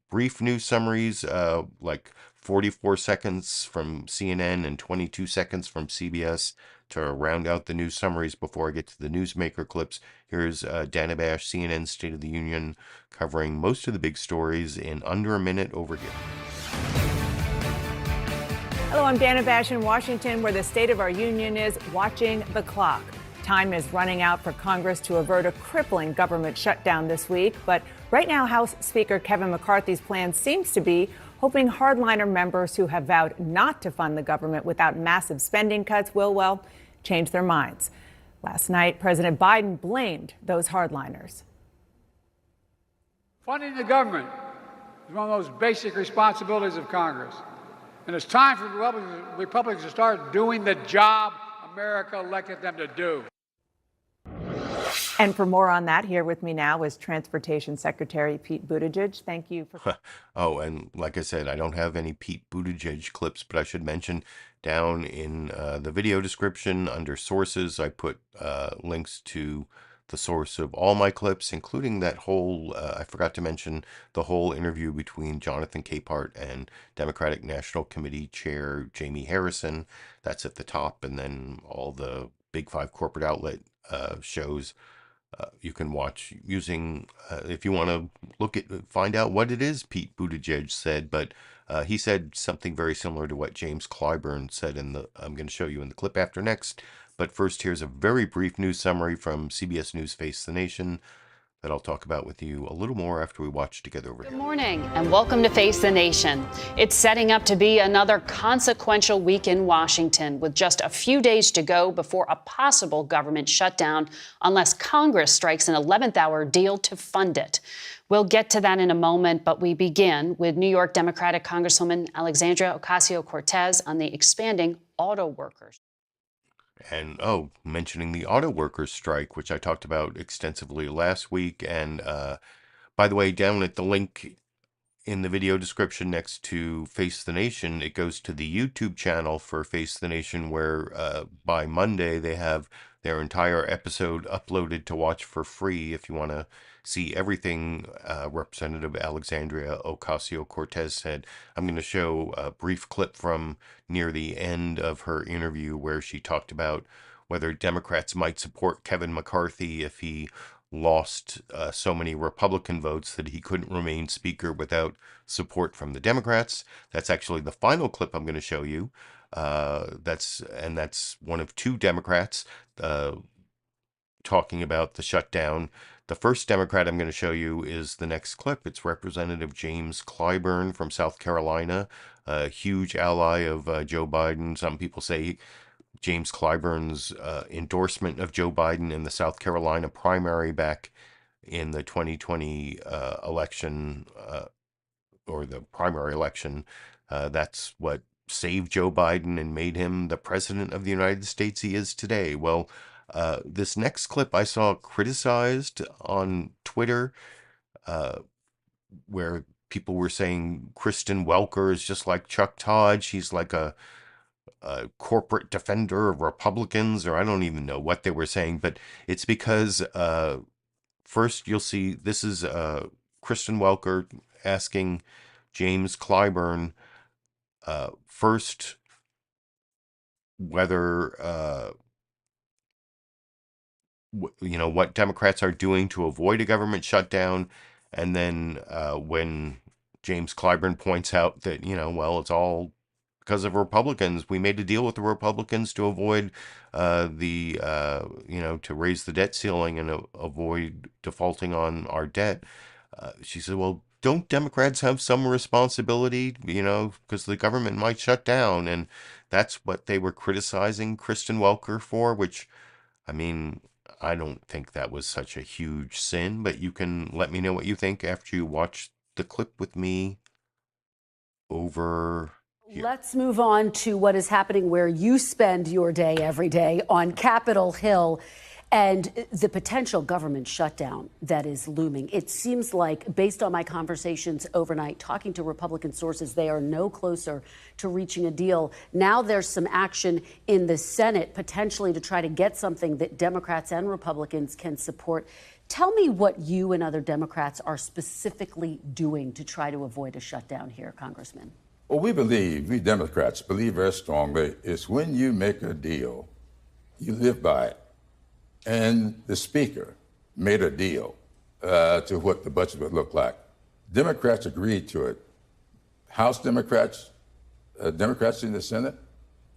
brief news summaries, like 44 seconds from CNN and 22 seconds from CBS to round out the news summaries before I get to the newsmaker clips. Here's Dana Bash, CNN State of the Union, covering most of the big stories in under a minute over here. Hello, I'm Dana Bash in Washington, where the State of our Union is watching the clock. Time is running out for Congress to avert a crippling government shutdown this week. But right now, House Speaker Kevin McCarthy's plan seems to be hoping hardliner members who have vowed not to fund the government without massive spending cuts will, well, change their minds. Last night, President Biden blamed those hardliners. Funding the government is one of the most basic responsibilities of Congress. And it's time for Republicans to start doing the job America elected them to do. And for more on that, here with me now is Transportation Secretary Pete Buttigieg. Thank you for... Oh, and like I said, I don't have any Pete Buttigieg clips, but I should mention down in the video description under sources, I put links to the source of all my clips, including that whole, I forgot to mention the whole interview between Jonathan Capehart and Democratic National Committee Chair Jamie Harrison. That's at the top, and then all the Big Five corporate outlet shows you can watch using, if you want to find out what it is Pete Buttigieg said. But he said something very similar to what James Clyburn said I'm going to show you in the clip after next. But first, here's a very brief news summary from CBS News Face the Nation that I'll talk about with you a little more after we watch together over here. Good morning and welcome to Face the Nation. It's setting up to be another consequential week in Washington with just a few days to go before a possible government shutdown unless Congress strikes an 11th hour deal to fund it. We'll get to that in a moment, but we begin with New York Democratic Congresswoman Alexandria Ocasio-Cortez on the expanding auto workers. And, mentioning the auto workers strike, which I talked about extensively last week. And by the way, down at the link in the video description next to Face the Nation, it goes to the YouTube channel for Face the Nation, where by Monday they have their entire episode uploaded to watch for free if you want to see everything Representative Alexandria Ocasio-Cortez said. I'm going to show a brief clip from near the end of her interview where she talked about whether Democrats might support Kevin McCarthy if he lost so many Republican votes that he couldn't remain Speaker without support from the Democrats. That's actually the final clip I'm going to show you. That's one of two Democrats talking about the shutdown. The first Democrat I'm going to show you is the next clip. It's Representative James Clyburn from South Carolina, a huge ally of Joe Biden. Some people say James Clyburn's endorsement of Joe Biden in the South Carolina primary back in the 2020 election, or the primary election. That's what saved Joe Biden and made him the president of the United States he is today. Well, this next clip I saw criticized on Twitter, where people were saying Kristen Welker is just like Chuck Todd. She's like a corporate defender of Republicans, or I don't even know what they were saying, but it's because first you'll see this is Kristen Welker asking James Clyburn first whether what Democrats are doing to avoid a government shutdown, and then when James Clyburn points out that well, it's all because of Republicans. We made a deal with the Republicans to avoid to raise the debt ceiling and avoid defaulting on our debt. She said, well, don't Democrats have some responsibility, because the government might shut down? And that's what they were criticizing Kristen Welker for, which, I mean, I don't think that was such a huge sin, but you can let me know what you think after you watch the clip with me over here. Let's move on to what is happening where you spend your day every day on Capitol Hill and the potential government shutdown that is looming. It seems like, based on my conversations overnight, talking to Republican sources, they are no closer to reaching a deal. Now there's some action in the Senate, potentially to try to get something that Democrats and Republicans can support. Tell me what you and other Democrats are specifically doing to try to avoid a shutdown here, Congressman. Well, we Democrats believe very strongly, is when you make a deal, you live by it. And the Speaker made a deal to what the budget would look like. Democrats agreed to it. House Democrats, Democrats in the Senate,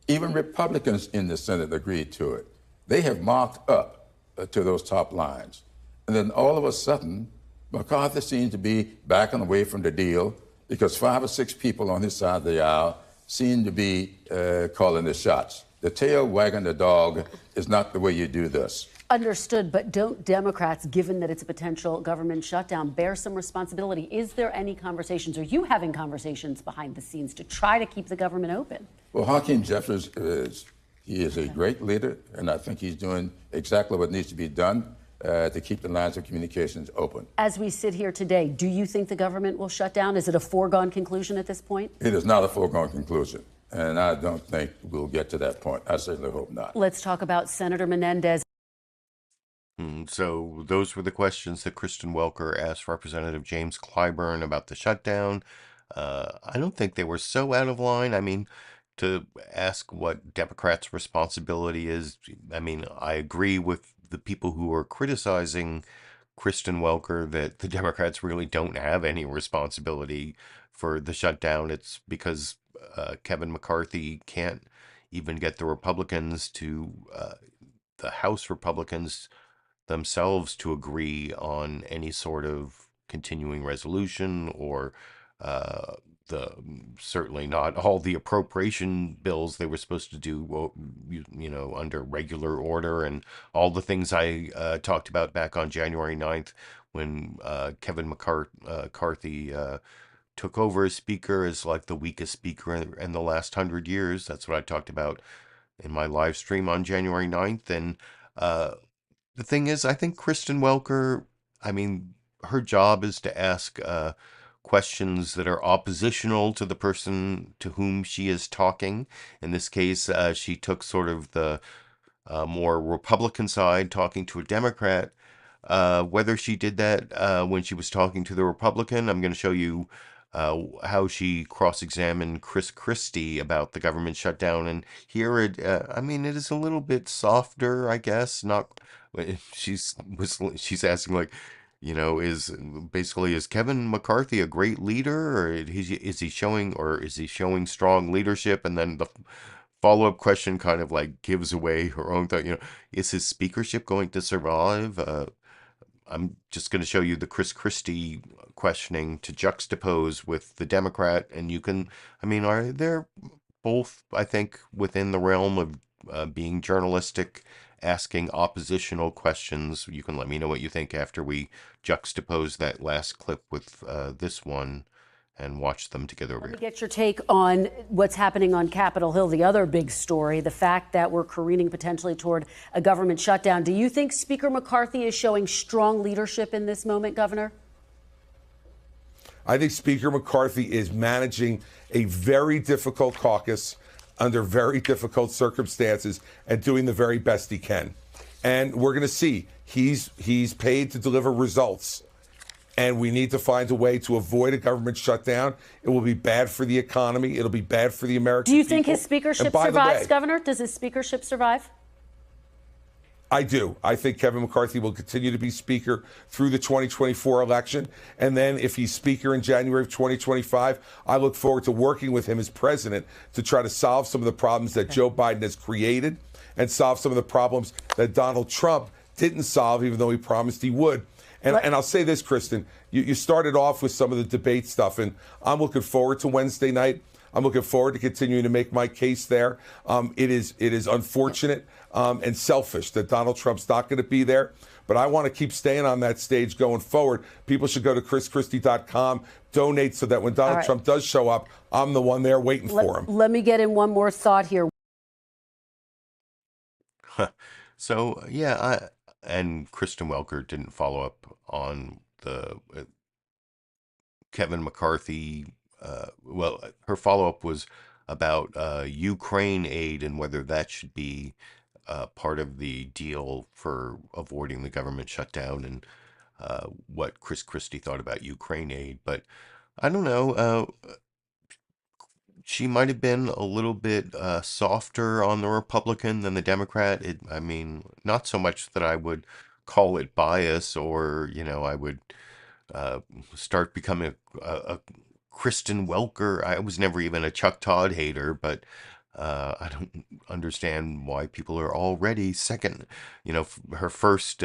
even Republicans in the Senate agreed to it. They have marked up to those top lines. And then all of a sudden, McCarthy seemed to be backing away from the deal because 5 or 6 people on his side of the aisle seem to be calling the shots. The tail wagging the dog is not the way you do this. Understood, but don't Democrats, given that it's a potential government shutdown, bear some responsibility? Is there any conversations, or you having conversations behind the scenes to try to keep the government open? Well, Hakeem Jeffries he is a great leader, and I think he's doing exactly what needs to be done to keep the lines of communications open. As we sit here today, do you think the government will shut down? Is it a foregone conclusion at this point? It is not a foregone conclusion, and I don't think we'll get to that point. I certainly hope not. Let's talk about Senator Menendez. So those were the questions that Kristen Welker asked Representative James Clyburn about the shutdown. I don't think they were so out of line. I mean, to ask what Democrats' responsibility is, I mean, I agree with the people who are criticizing Kristen Welker that the Democrats really don't have any responsibility for the shutdown. It's because Kevin McCarthy can't even get the Republicans to, the House Republicans themselves, to agree on any sort of continuing resolution or certainly not all the appropriation bills they were supposed to do, under regular order, and all the things I talked about back on January 9th when Kevin McCarthy took over as Speaker, as like the weakest Speaker in the last 100 years. That's what I talked about in my live stream on January 9th. And the thing is, I think Kristen Welker, I mean, her job is to ask questions that are oppositional to the person to whom she is talking. In this case, she took sort of the more Republican side, talking to a Democrat. Whether she did that when she was talking to the Republican, I'm going to show you how she cross-examined Chris Christie about the government shutdown. And here, it is a little bit softer, I guess. Not, she's asking, like, is Kevin McCarthy a great leader, or is he showing strong leadership? And then the follow-up question kind of like gives away her own thought. Is his speakership going to survive? I'm just going to show you the Chris Christie questioning to juxtapose with the Democrat, and you can, they're both, I think, within the realm of being journalistic, asking oppositional questions. You can let me know what you think after we juxtapose that last clip with this one and watch them together over Let me here. get your take on what's happening on Capitol Hill, the other big story, the fact that we're careening potentially toward a government shutdown. Do you think Speaker McCarthy is showing strong leadership in this moment, Governor? I think Speaker McCarthy is managing a very difficult caucus under very difficult circumstances and doing the very best he can. And we're going to see he's paid to deliver results. And we need to find a way to avoid a government shutdown. It will be bad for the economy. It'll be bad for the American people. Do you think his speakership survives, Governor? Does his speakership survive? I do. I think Kevin McCarthy will continue to be Speaker through the 2024 election. And then if he's Speaker in January of 2025, I look forward to working with him as President to try to solve some of the problems that Joe Biden has created and solve some of the problems that Donald Trump didn't solve, even though he promised he would. And I'll say this, Kristen, you started off with some of the debate stuff, and I'm looking forward to Wednesday night. I'm looking forward to continuing to make my case there. It is unfortunate and selfish that Donald Trump's not going to be there, but I want to keep staying on that stage going forward. People should go to chrischristie.com, donate so that when Donald Trump does show up, I'm the one there waiting for him. Let me get in one more thought here. So, yeah, and Kristen Welker didn't follow up on the Kevin McCarthy. Well, her follow-up was about Ukraine aid and whether that should be part of the deal for avoiding the government shutdown, and what Chris Christie thought about Ukraine aid. But I don't know. She might have been a little bit softer on the Republican than the Democrat. I mean, not so much that I would call it bias or, I would start becoming a Kristen Welker. I was never even a Chuck Todd hater, but I don't understand why people are already second. Her first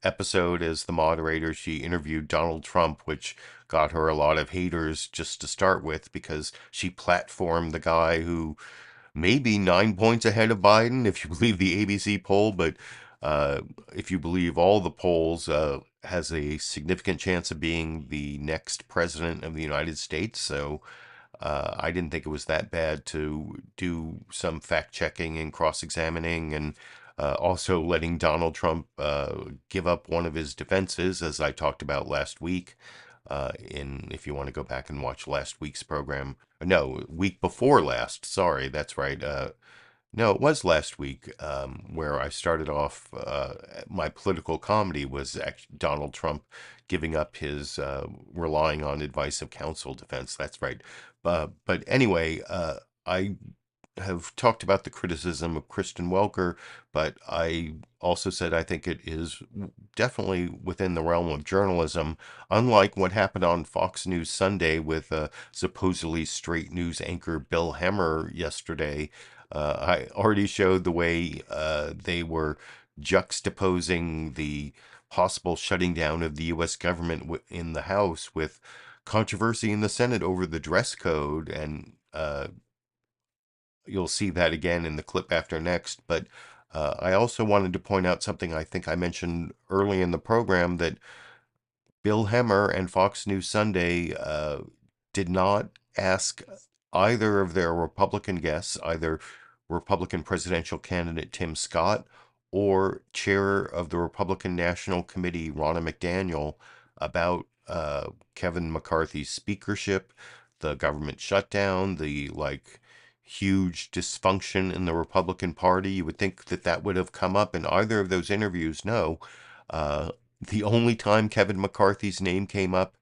episode as the moderator, she interviewed Donald Trump, which got her a lot of haters just to start with because she platformed the guy who may be 9 points ahead of Biden, if you believe the ABC poll, but if you believe all the polls, has a significant chance of being the next president of the United States. So I didn't think it was that bad to do some fact-checking and cross-examining, and also letting Donald Trump give up one of his defenses, as I talked about last week. If you want to go back and watch last week's program, no, week before last, sorry, that's right. No, it was last week, where I started off, my political comedy was actually Donald Trump giving up his relying on advice of counsel defense. That's right. But anyway, I have talked about the criticism of Kristen Welker, but I also said I think it is definitely within the realm of journalism, unlike what happened on Fox News Sunday with supposedly straight news anchor Bill Hemmer yesterday. I already showed the way they were juxtaposing the possible shutting down of the U.S. government in the House with controversy in the Senate over the dress code, and you'll see that again in the clip after next. But I also wanted to point out something I think I mentioned early in the program, that Bill Hemmer and Fox News Sunday did not ask either of their Republican guests, either Republican presidential candidate Tim Scott or chair of the Republican National Committee Ronna McDaniel, about Kevin McCarthy's speakership, the government shutdown, the huge dysfunction in the Republican Party. You would think that that would have come up in either of those interviews. No. The only time Kevin McCarthy's name came up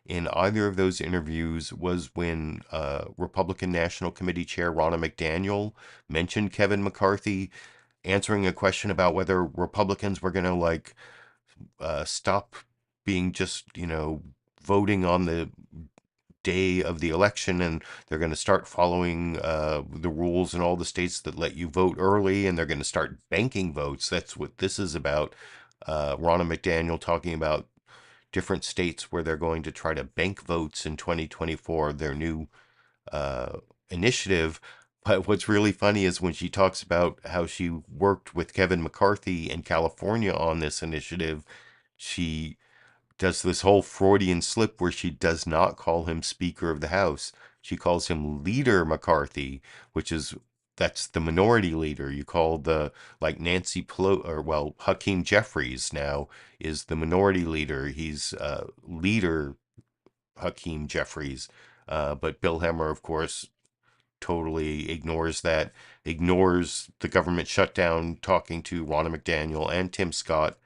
in either of those interviews was when Republican National Committee Chair Ronna McDaniel mentioned Kevin McCarthy, answering a question about whether Republicans were going to stop being just, voting on the day of the election, and they're going to start following the rules in all the states that let you vote early, and they're going to start banking votes. That's what this is about. Ronna McDaniel talking about different states where they're going to try to bank votes in 2024, their new initiative. But what's really funny is when she talks about how she worked with Kevin McCarthy in California on this initiative, she does this whole Freudian slip where she does not call him Speaker of the House. She calls him Leader McCarthy, that's the minority leader. You call like Nancy Pelosi, or well, Hakeem Jeffries now is the minority leader. He's Leader Hakeem Jeffries. But Bill Hemmer, of course, totally ignores that, ignores the government shutdown, talking to Ronna McDaniel and Tim Scott.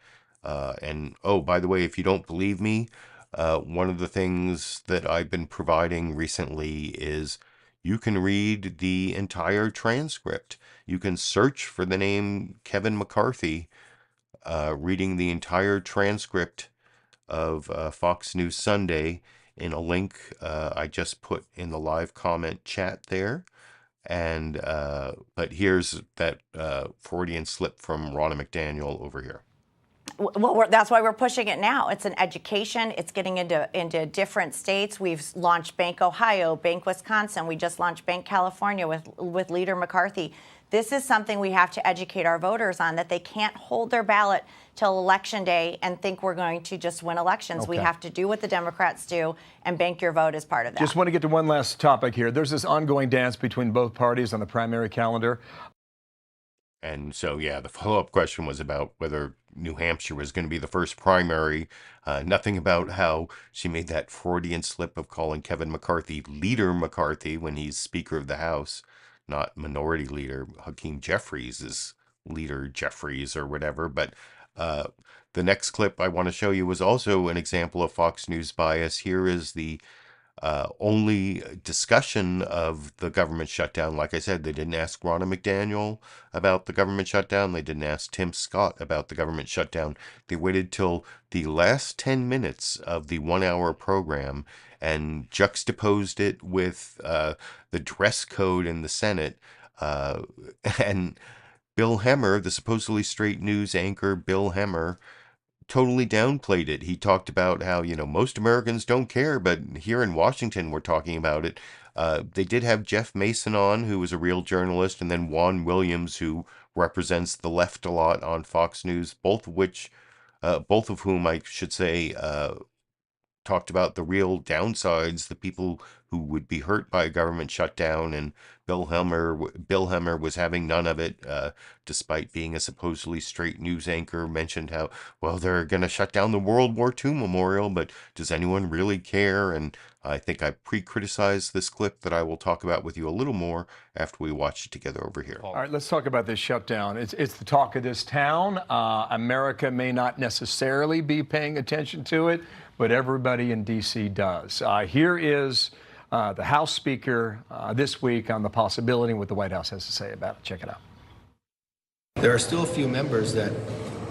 And oh, by the way, if you don't believe me, one of the things that I've been providing recently is you can read the entire transcript. You can search for the name Kevin McCarthy, reading the entire transcript of Fox News Sunday in a link I just put in the live comment chat there. And but here's that Freudian slip from Ronna McDaniel over here. Well, that's why we're pushing it now. It's an education. It's getting into different states. We've launched Bank Ohio, Bank Wisconsin. We just launched Bank California with Leader McCarthy. This is something we have to educate our voters on, that they can't hold their ballot till Election Day and think we're going to just win elections. Okay. We have to do what the Democrats do and bank your vote as part of that. Just want to get to one last topic here. There's this ongoing dance between both parties on the primary calendar. And so, yeah, the follow-up question was about whether New Hampshire was going to be the first primary. Nothing about how she made that Freudian slip of calling Kevin McCarthy Leader McCarthy when he's Speaker of the House, not Minority Leader. Hakeem Jeffries is Leader Jeffries or whatever. But the next clip I want to show you was also an example of Fox News bias. Here is the only discussion of the government shutdown. Like I said, they didn't ask Ronna McDaniel about the government shutdown. They didn't ask Tim Scott about the government shutdown. They waited till the last 10 minutes of the 1 hour program and juxtaposed it with the dress code in the Senate. And Bill Hemmer, the supposedly straight news anchor, Bill Hemmer, totally downplayed it. He talked about how, most Americans don't care, but here in Washington, we're talking about it. They did have Jeff Mason on, who was a real journalist, and then Juan Williams, who represents the left a lot on Fox News, both of whom I should say talked about the real downsides, the people who would be hurt by a government shutdown, and Bill Hemmer was having none of it, despite being a supposedly straight news anchor, mentioned how, well, they're going to shut down the World War II memorial, but does anyone really care? And I think I pre-criticized this clip that I will talk about with you a little more after we watch it together over here. All right, let's talk about this shutdown. It's the talk of this town. America may not necessarily be paying attention to it, but everybody in D.C. does. Here is the House Speaker this week on the possibility and what the White House has to say about it. Check it out. There are still a few members that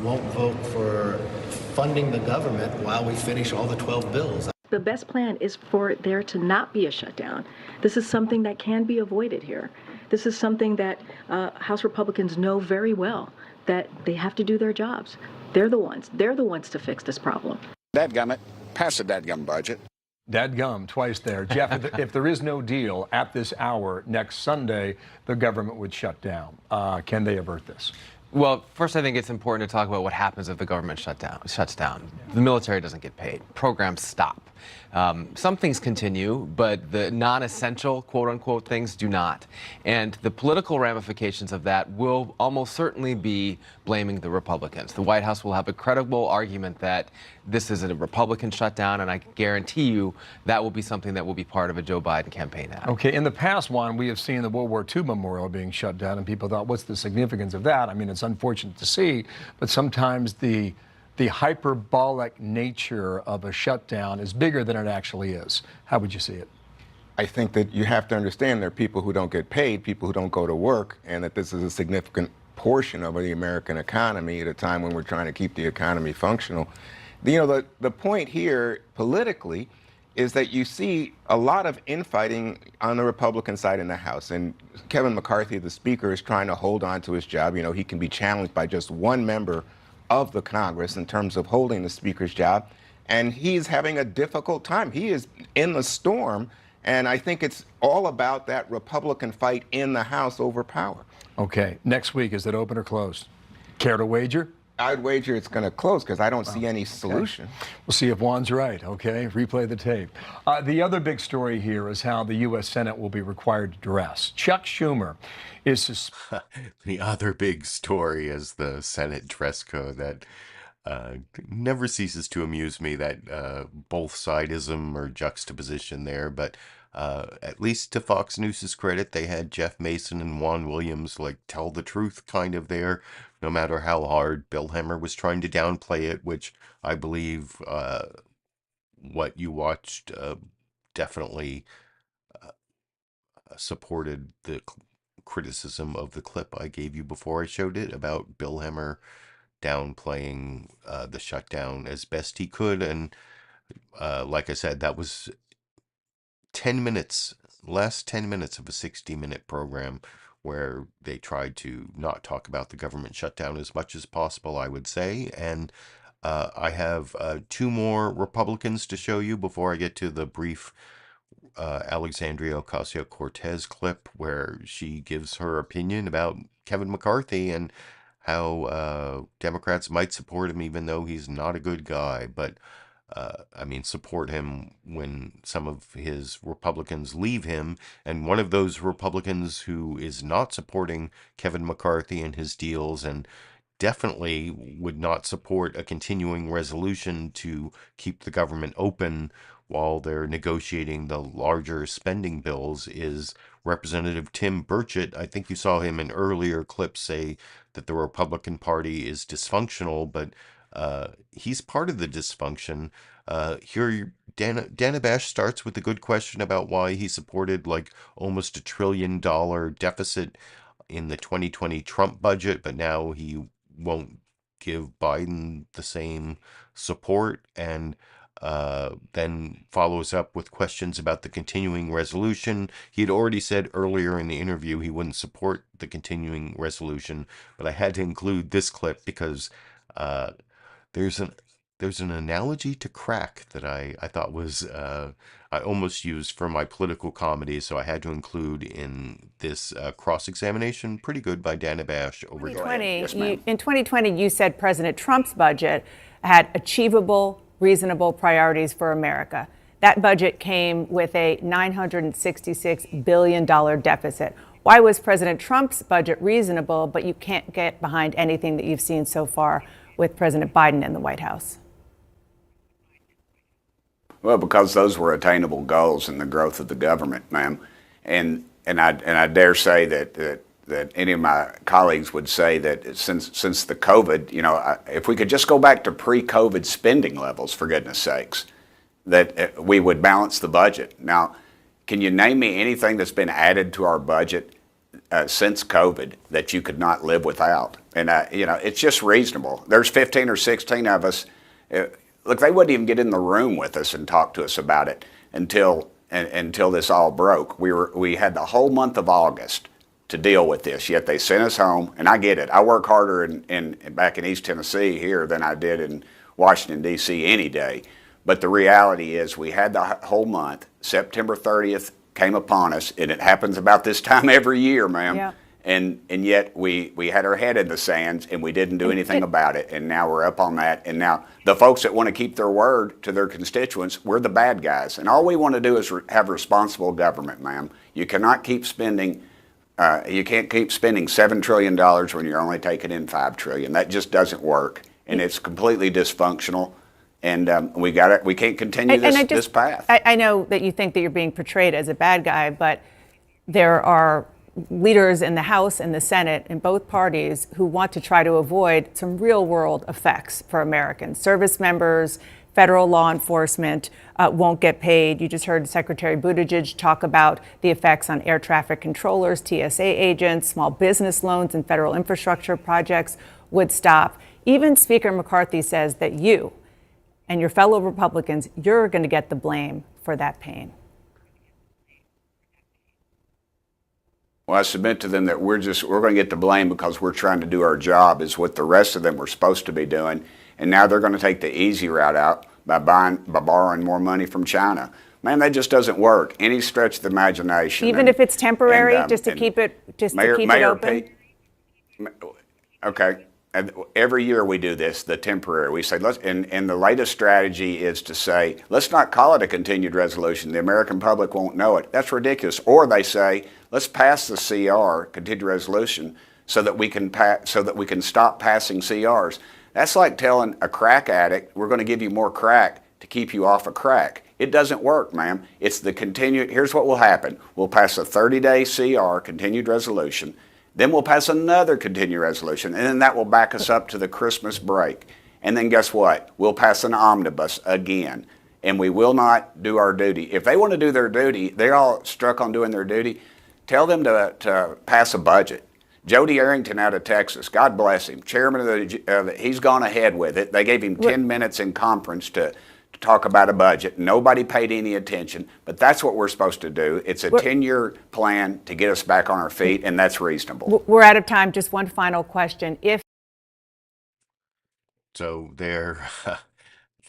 won't vote for funding the government while we finish all the 12 bills. The best plan is for there to not be a shutdown. This is something that can be avoided here. This is something that House Republicans know very well, that they have to do their jobs. They're the ones to fix this problem. Dadgummit, pass the dadgum budget. Dadgum, twice there. Jeff, if there is no deal at this hour next Sunday, the government would shut down. Can they avert this? Well, first, I think it's important to talk about what happens if the government shuts down. The military doesn't get paid. Programs stop. Some things continue, but the non-essential, quote-unquote, things do not. And the political ramifications of that will almost certainly be blaming the Republicans. The White House will have a credible argument that this is a Republican shutdown, and I guarantee you that will be something that will be part of a Joe Biden campaign ad. Okay, in the past, Juan, we have seen the World War II memorial being shut down, and people thought, what's the significance of that? I mean, it's unfortunate to see, but sometimes the hyperbolic nature of a shutdown is bigger than it actually is. How would you see it? I think that you have to understand there are people who don't get paid, people who don't go to work, and that this is a significant portion of the American economy at a time when we're trying to keep the economy functional. The point here politically is that you see a lot of infighting on the Republican side in the House. And Kevin McCarthy, the Speaker, is trying to hold on to his job. He can be challenged by just one member of the Congress in terms of holding the Speaker's job. And he's having a difficult time. He is in the storm And I think it's all about that Republican fight in the House over power. Okay, next week, is it open or closed? Care to wager? I'd wager it's going to close because I don't see any solution. We'll see if Juan's right, okay? Replay the tape. The other big story here is how the U.S. Senate will be required to dress. Chuck Schumer is... The other big story is the Senate dress code that never ceases to amuse me, that both sidism or juxtaposition there, but at least to Fox News's credit, they had Jeff Mason and Juan Williams like tell the truth kind of there, no matter how hard Bill Hemmer was trying to downplay it, which I believe what you watched definitely supported the criticism of the clip I gave you before I showed it about Bill Hemmer downplaying the shutdown as best he could. And like I said, that was 10 minutes, last 10 minutes of a 60-minute program where they tried to not talk about the government shutdown as much as possible, I would say. And I have two more Republicans to show you before I get to the brief Alexandria Ocasio-Cortez clip where she gives her opinion about Kevin McCarthy and how Democrats might support him even though he's not a good guy. But I mean, support him when some of his Republicans leave him. And one of those Republicans who is not supporting Kevin McCarthy and his deals and definitely would not support a continuing resolution to keep the government open while they're negotiating the larger spending bills is Representative Tim Burchett. I think you saw him in earlier clips say that the Republican Party is dysfunctional, but he's part of the dysfunction. Here, Dana Bash starts with a good question about why he supported like almost $1 trillion deficit in the 2020 Trump budget, but now he won't give Biden the same support, and then follows up with questions about the continuing resolution. He had already said earlier in the interview he wouldn't support the continuing resolution, but I had to include this clip because there's an analogy to crack that I thought was I almost used for my political comedy, so I had to include in this cross-examination. Pretty good by Dana Bash over 2020. In 2020, you said President Trump's budget had achievable, reasonable priorities for America. That budget came with a $966 billion deficit. Why was President Trump's budget reasonable, but you can't get behind anything that you've seen so far with President Biden in the White House? Well, because those were attainable goals in the growth of the government, ma'am. And I dare say that any of my colleagues would say that since the COVID, you know, if we could just go back to pre-COVID spending levels, for goodness sakes, that we would balance the budget. Now, can you name me anything that's been added to our budget since COVID that you could not live without? And, you know, it's just reasonable. There's 15 or 16 of us. Look, they wouldn't even get in the room with us and talk to us about it until this all broke. We had the whole month of August to deal with this, yet they sent us home. And I get it. I work harder back in East Tennessee here than I did in Washington, D.C. any day. But the reality is we had the whole month. September 30th came upon us, and it happens about this time every year, ma'am. Yeah. And yet we had our head in the sands and we didn't do anything about it. And now we're up on that. And now the folks that want to keep their word to their constituents, we're the bad guys. And all we want to do is have responsible government, ma'am. You cannot keep spending, you can't keep spending $7 trillion when you're only taking in $5 trillion. That just doesn't work. And it's completely dysfunctional. And we can't continue this path. I know that you think that you're being portrayed as a bad guy, but there are leaders in the House and the Senate in both parties who want to try to avoid some real world effects for Americans. Service members, federal law enforcement won't get paid. You just heard Secretary Buttigieg talk about the effects on air traffic controllers, TSA agents, small business loans and federal infrastructure projects would stop. Even Speaker McCarthy says that you and your fellow Republicans, you're going to get the blame for that pain. Well, I submit to them that we're going to get the blame because we're trying to do our job, is what the rest of them were supposed to be doing. And now they're going to take the easy route out by borrowing more money from China. Man, that just doesn't work any stretch of the imagination. Even if it's temporary, just to keep it open? Pete, okay. And every year we do this, the temporary. We say, and the latest strategy is to say, let's not call it a continued resolution. The American public won't know it. That's ridiculous. Or they say, let's pass the CR, continued resolution, so that we can stop passing CRs. That's like telling a crack addict, we're going to give you more crack to keep you off of crack. It doesn't work, ma'am. It's the continued. Here's what will happen. We'll pass a 30-day CR, continued resolution. Then we'll pass another continued resolution, and then that will back us up to the Christmas break. And then guess what? We'll pass an omnibus again, and we will not do our duty. If they want to do their duty, they're all struck on doing their duty, tell them to pass a budget. Jody Arrington out of Texas, God bless him, chairman of he's gone ahead with it. They gave him 10 minutes in conference to talk about a budget. Nobody paid any attention, but that's what we're supposed to do. It's a 10-year plan to get us back on our feet, and that's reasonable. We're out of time. Just one final question. So there,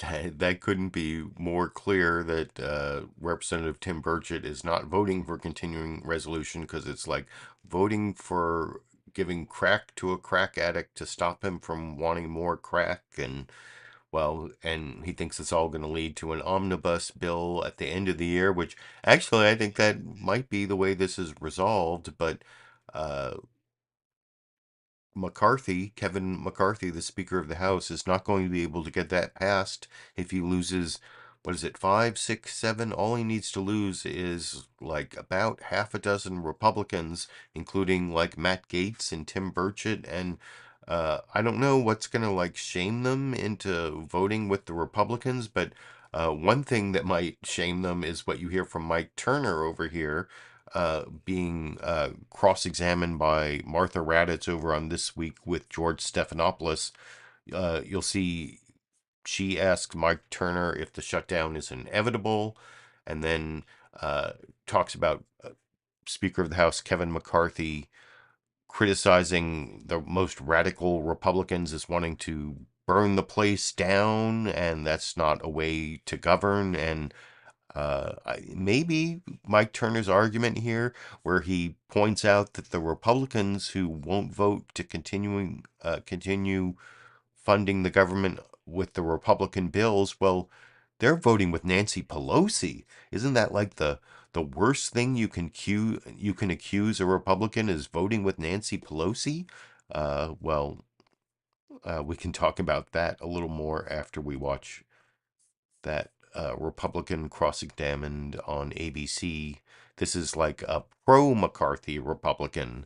that couldn't be more clear that Representative Tim Burchett is not voting for continuing resolution, because it's like voting for giving crack to a crack addict to stop him from wanting more crack. And he thinks it's all going to lead to an omnibus bill at the end of the year, which actually I think that might be the way this is resolved. But Kevin McCarthy, the Speaker of the House, is not going to be able to get that passed if he loses, 5, 6, 7? All he needs to lose is like about half a dozen Republicans, including like Matt Gaetz and Tim Burchett, and I don't know what's going to shame them into voting with the Republicans, but one thing that might shame them is what you hear from Mike Turner over here, being cross-examined by Martha Raddatz over on This Week with George Stephanopoulos. You'll see she asks Mike Turner if the shutdown is inevitable, and then talks about Speaker of the House Kevin McCarthy criticizing the most radical Republicans as wanting to burn the place down, and that's not a way to govern. And maybe Mike Turner's argument here, where he points out that the Republicans who won't vote to continue funding the government with the Republican bills, well, they're voting with Nancy Pelosi. Isn't that like the worst thing you can accuse a Republican is voting with Nancy Pelosi? We can talk about that a little more after we watch that Republican cross-examined on ABC. This is like a pro-McCarthy Republican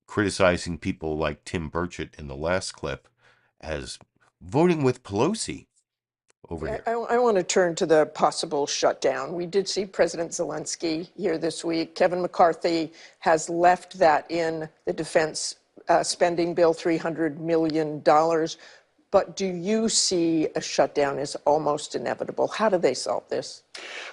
criticizing people like Tim Burchett in the last clip as voting with Pelosi. Over here. I want to turn to the possible shutdown. We did see President Zelensky here this week. Kevin McCarthy has left that in the defense spending bill, $300 million. But do you see a shutdown as almost inevitable? How do they solve this?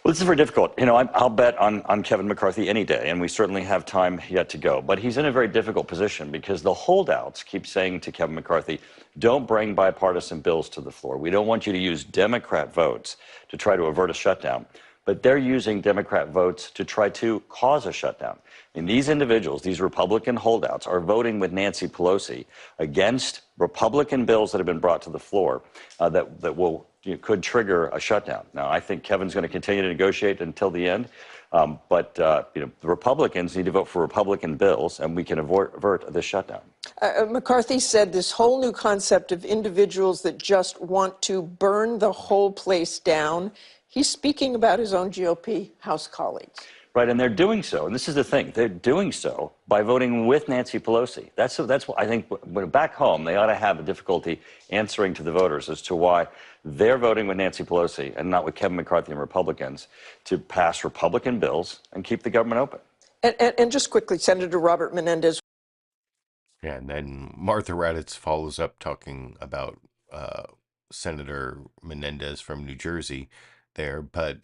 Well, this is very difficult. I'll bet on Kevin McCarthy any day, and we certainly have time yet to go. But he's in a very difficult position because the holdouts keep saying to Kevin McCarthy, don't bring bipartisan bills to the floor. We don't want you to use Democrat votes to try to avert a shutdown. But they're using Democrat votes to try to cause a shutdown. And these individuals, these Republican holdouts, are voting with Nancy Pelosi against Republican bills that have been brought to the floor that could trigger a shutdown. Now, I think Kevin's going to continue to negotiate until the end. But the Republicans need to vote for Republican bills, and we can avert this shutdown. McCarthy said this whole new concept of individuals that just want to burn the whole place down. He's speaking about his own GOP House colleagues. Right, and they're doing so, and this is the thing, they're doing so by voting with Nancy Pelosi. That's what I think, when back home, they ought to have a difficulty answering to the voters as to why they're voting with Nancy Pelosi and not with Kevin McCarthy and Republicans to pass Republican bills and keep the government open. And just quickly, Senator Robert Menendez. Yeah, and then Martha Raddatz follows up talking about Senator Menendez from New Jersey there, but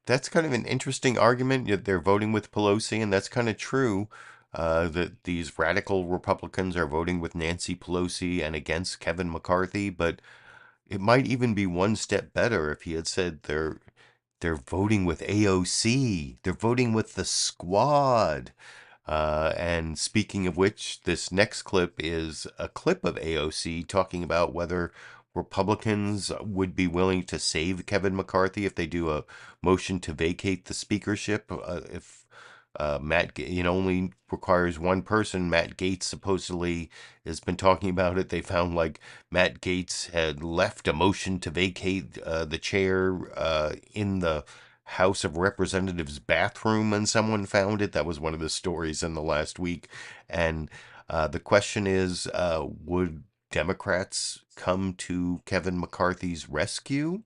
that's kind of an interesting argument. They're voting with Pelosi, and that's kind of true, that these radical Republicans are voting with Nancy Pelosi and against Kevin McCarthy, but it might even be one step better if he had said They're voting with AOC. They're voting with the squad. And speaking of which, this next clip is a clip of AOC talking about whether Republicans would be willing to save Kevin McCarthy if they do a motion to vacate the speakership. If only requires one person. Matt Gaetz supposedly has been talking about it. They found like Matt Gaetz had left a motion to vacate the chair in the House of Representatives bathroom, and someone found it. That was one of the stories in the last week. And the question is, would Democrats come to Kevin McCarthy's rescue?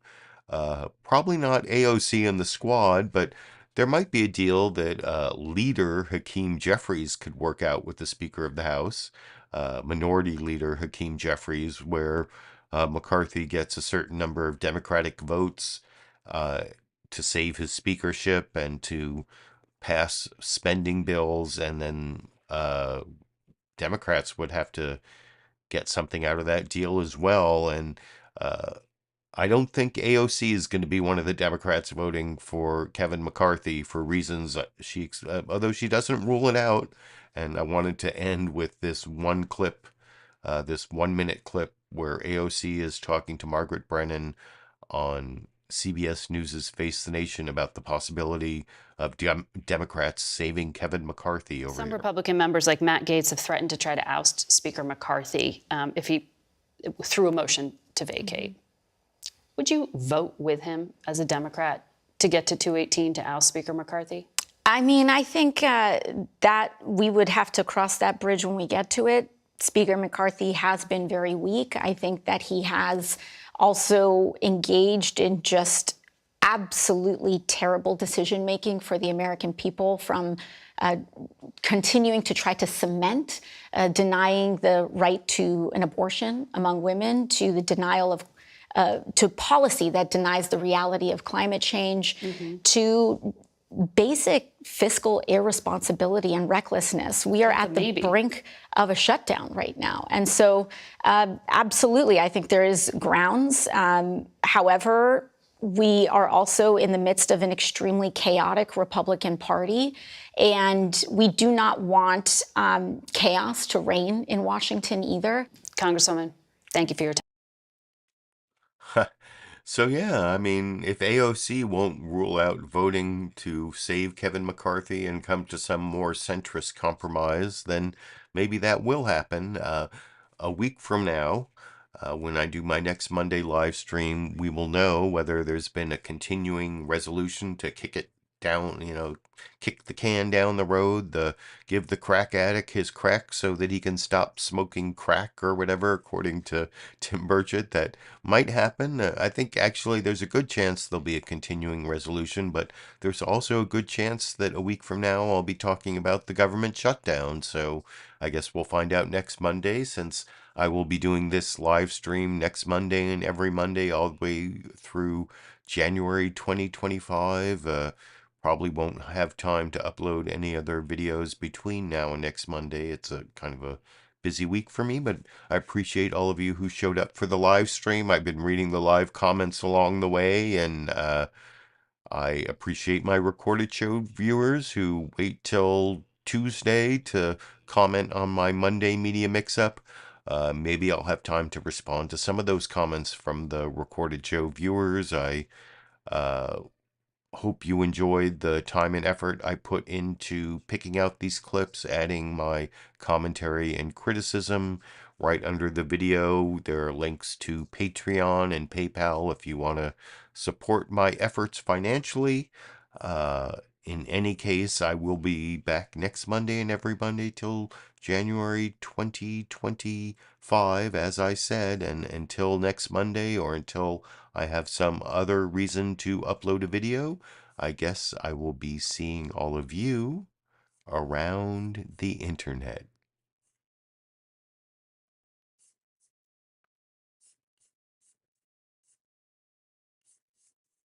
Probably not AOC and the squad, but there might be a deal that leader Hakeem Jeffries could work out with the Speaker of the House, Minority Leader Hakeem Jeffries, where McCarthy gets a certain number of Democratic votes to save his speakership and to pass spending bills, and then Democrats would have to get something out of that deal as well. And I don't think AOC is going to be one of the Democrats voting for Kevin McCarthy for reasons although she doesn't rule it out. And I wanted to end with this one clip, this 1 minute clip where AOC is talking to Margaret Brennan on CBS News' Face the Nation about the possibility of Democrats saving Kevin McCarthy over Some here. Republican members like Matt Gaetz have threatened to try to oust Speaker McCarthy if he threw a motion to vacate. Would you vote with him as a Democrat to get to 218 to oust Speaker McCarthy? I mean, I think that we would have to cross that bridge when we get to it. Speaker McCarthy has been very weak. I think that he has also engaged in just absolutely terrible decision-making for the American people, from continuing to try to cement denying the right to an abortion among women, to the denial of to policy that denies the reality of climate change, to basic fiscal irresponsibility and recklessness. We are at the brink of a shutdown right now. And so absolutely, I think there is grounds. However, we are also in the midst of an extremely chaotic Republican Party, and we do not want chaos to reign in Washington either. Congresswoman, thank you for your time. So yeah, I mean, if AOC won't rule out voting to save Kevin McCarthy and come to some more centrist compromise, then maybe that will happen. A week from now, when I do my next Monday live stream, we will know whether there's been a continuing resolution to kick it down, kick the can down the road, give the crack addict his crack so that he can stop smoking crack or whatever, according to Tim Burchett. That might happen. I think actually there's a good chance there'll be a continuing resolution, but there's also a good chance that a week from now I'll be talking about the government shutdown. So I guess we'll find out next Monday, since I will be doing this live stream next Monday and every Monday all the way through January 2025. Probably won't have time to upload any other videos between now and next Monday. It's a kind of a busy week for me, but I appreciate all of you who showed up for the live stream. I've been reading the live comments along the way, and I appreciate my recorded show viewers who wait till Tuesday to comment on my Monday media mix-up. Maybe I'll have time to respond to some of those comments from the recorded show viewers. I hope you enjoyed the time and effort I put into picking out these clips, adding my commentary and criticism. Right under the video, there are links to Patreon and PayPal if you want to support my efforts financially. In any case, I will be back next Monday and every Monday till January 2025, as I said, and until next Monday, or until I have some other reason to upload a video, I guess I will be seeing all of you around the internet.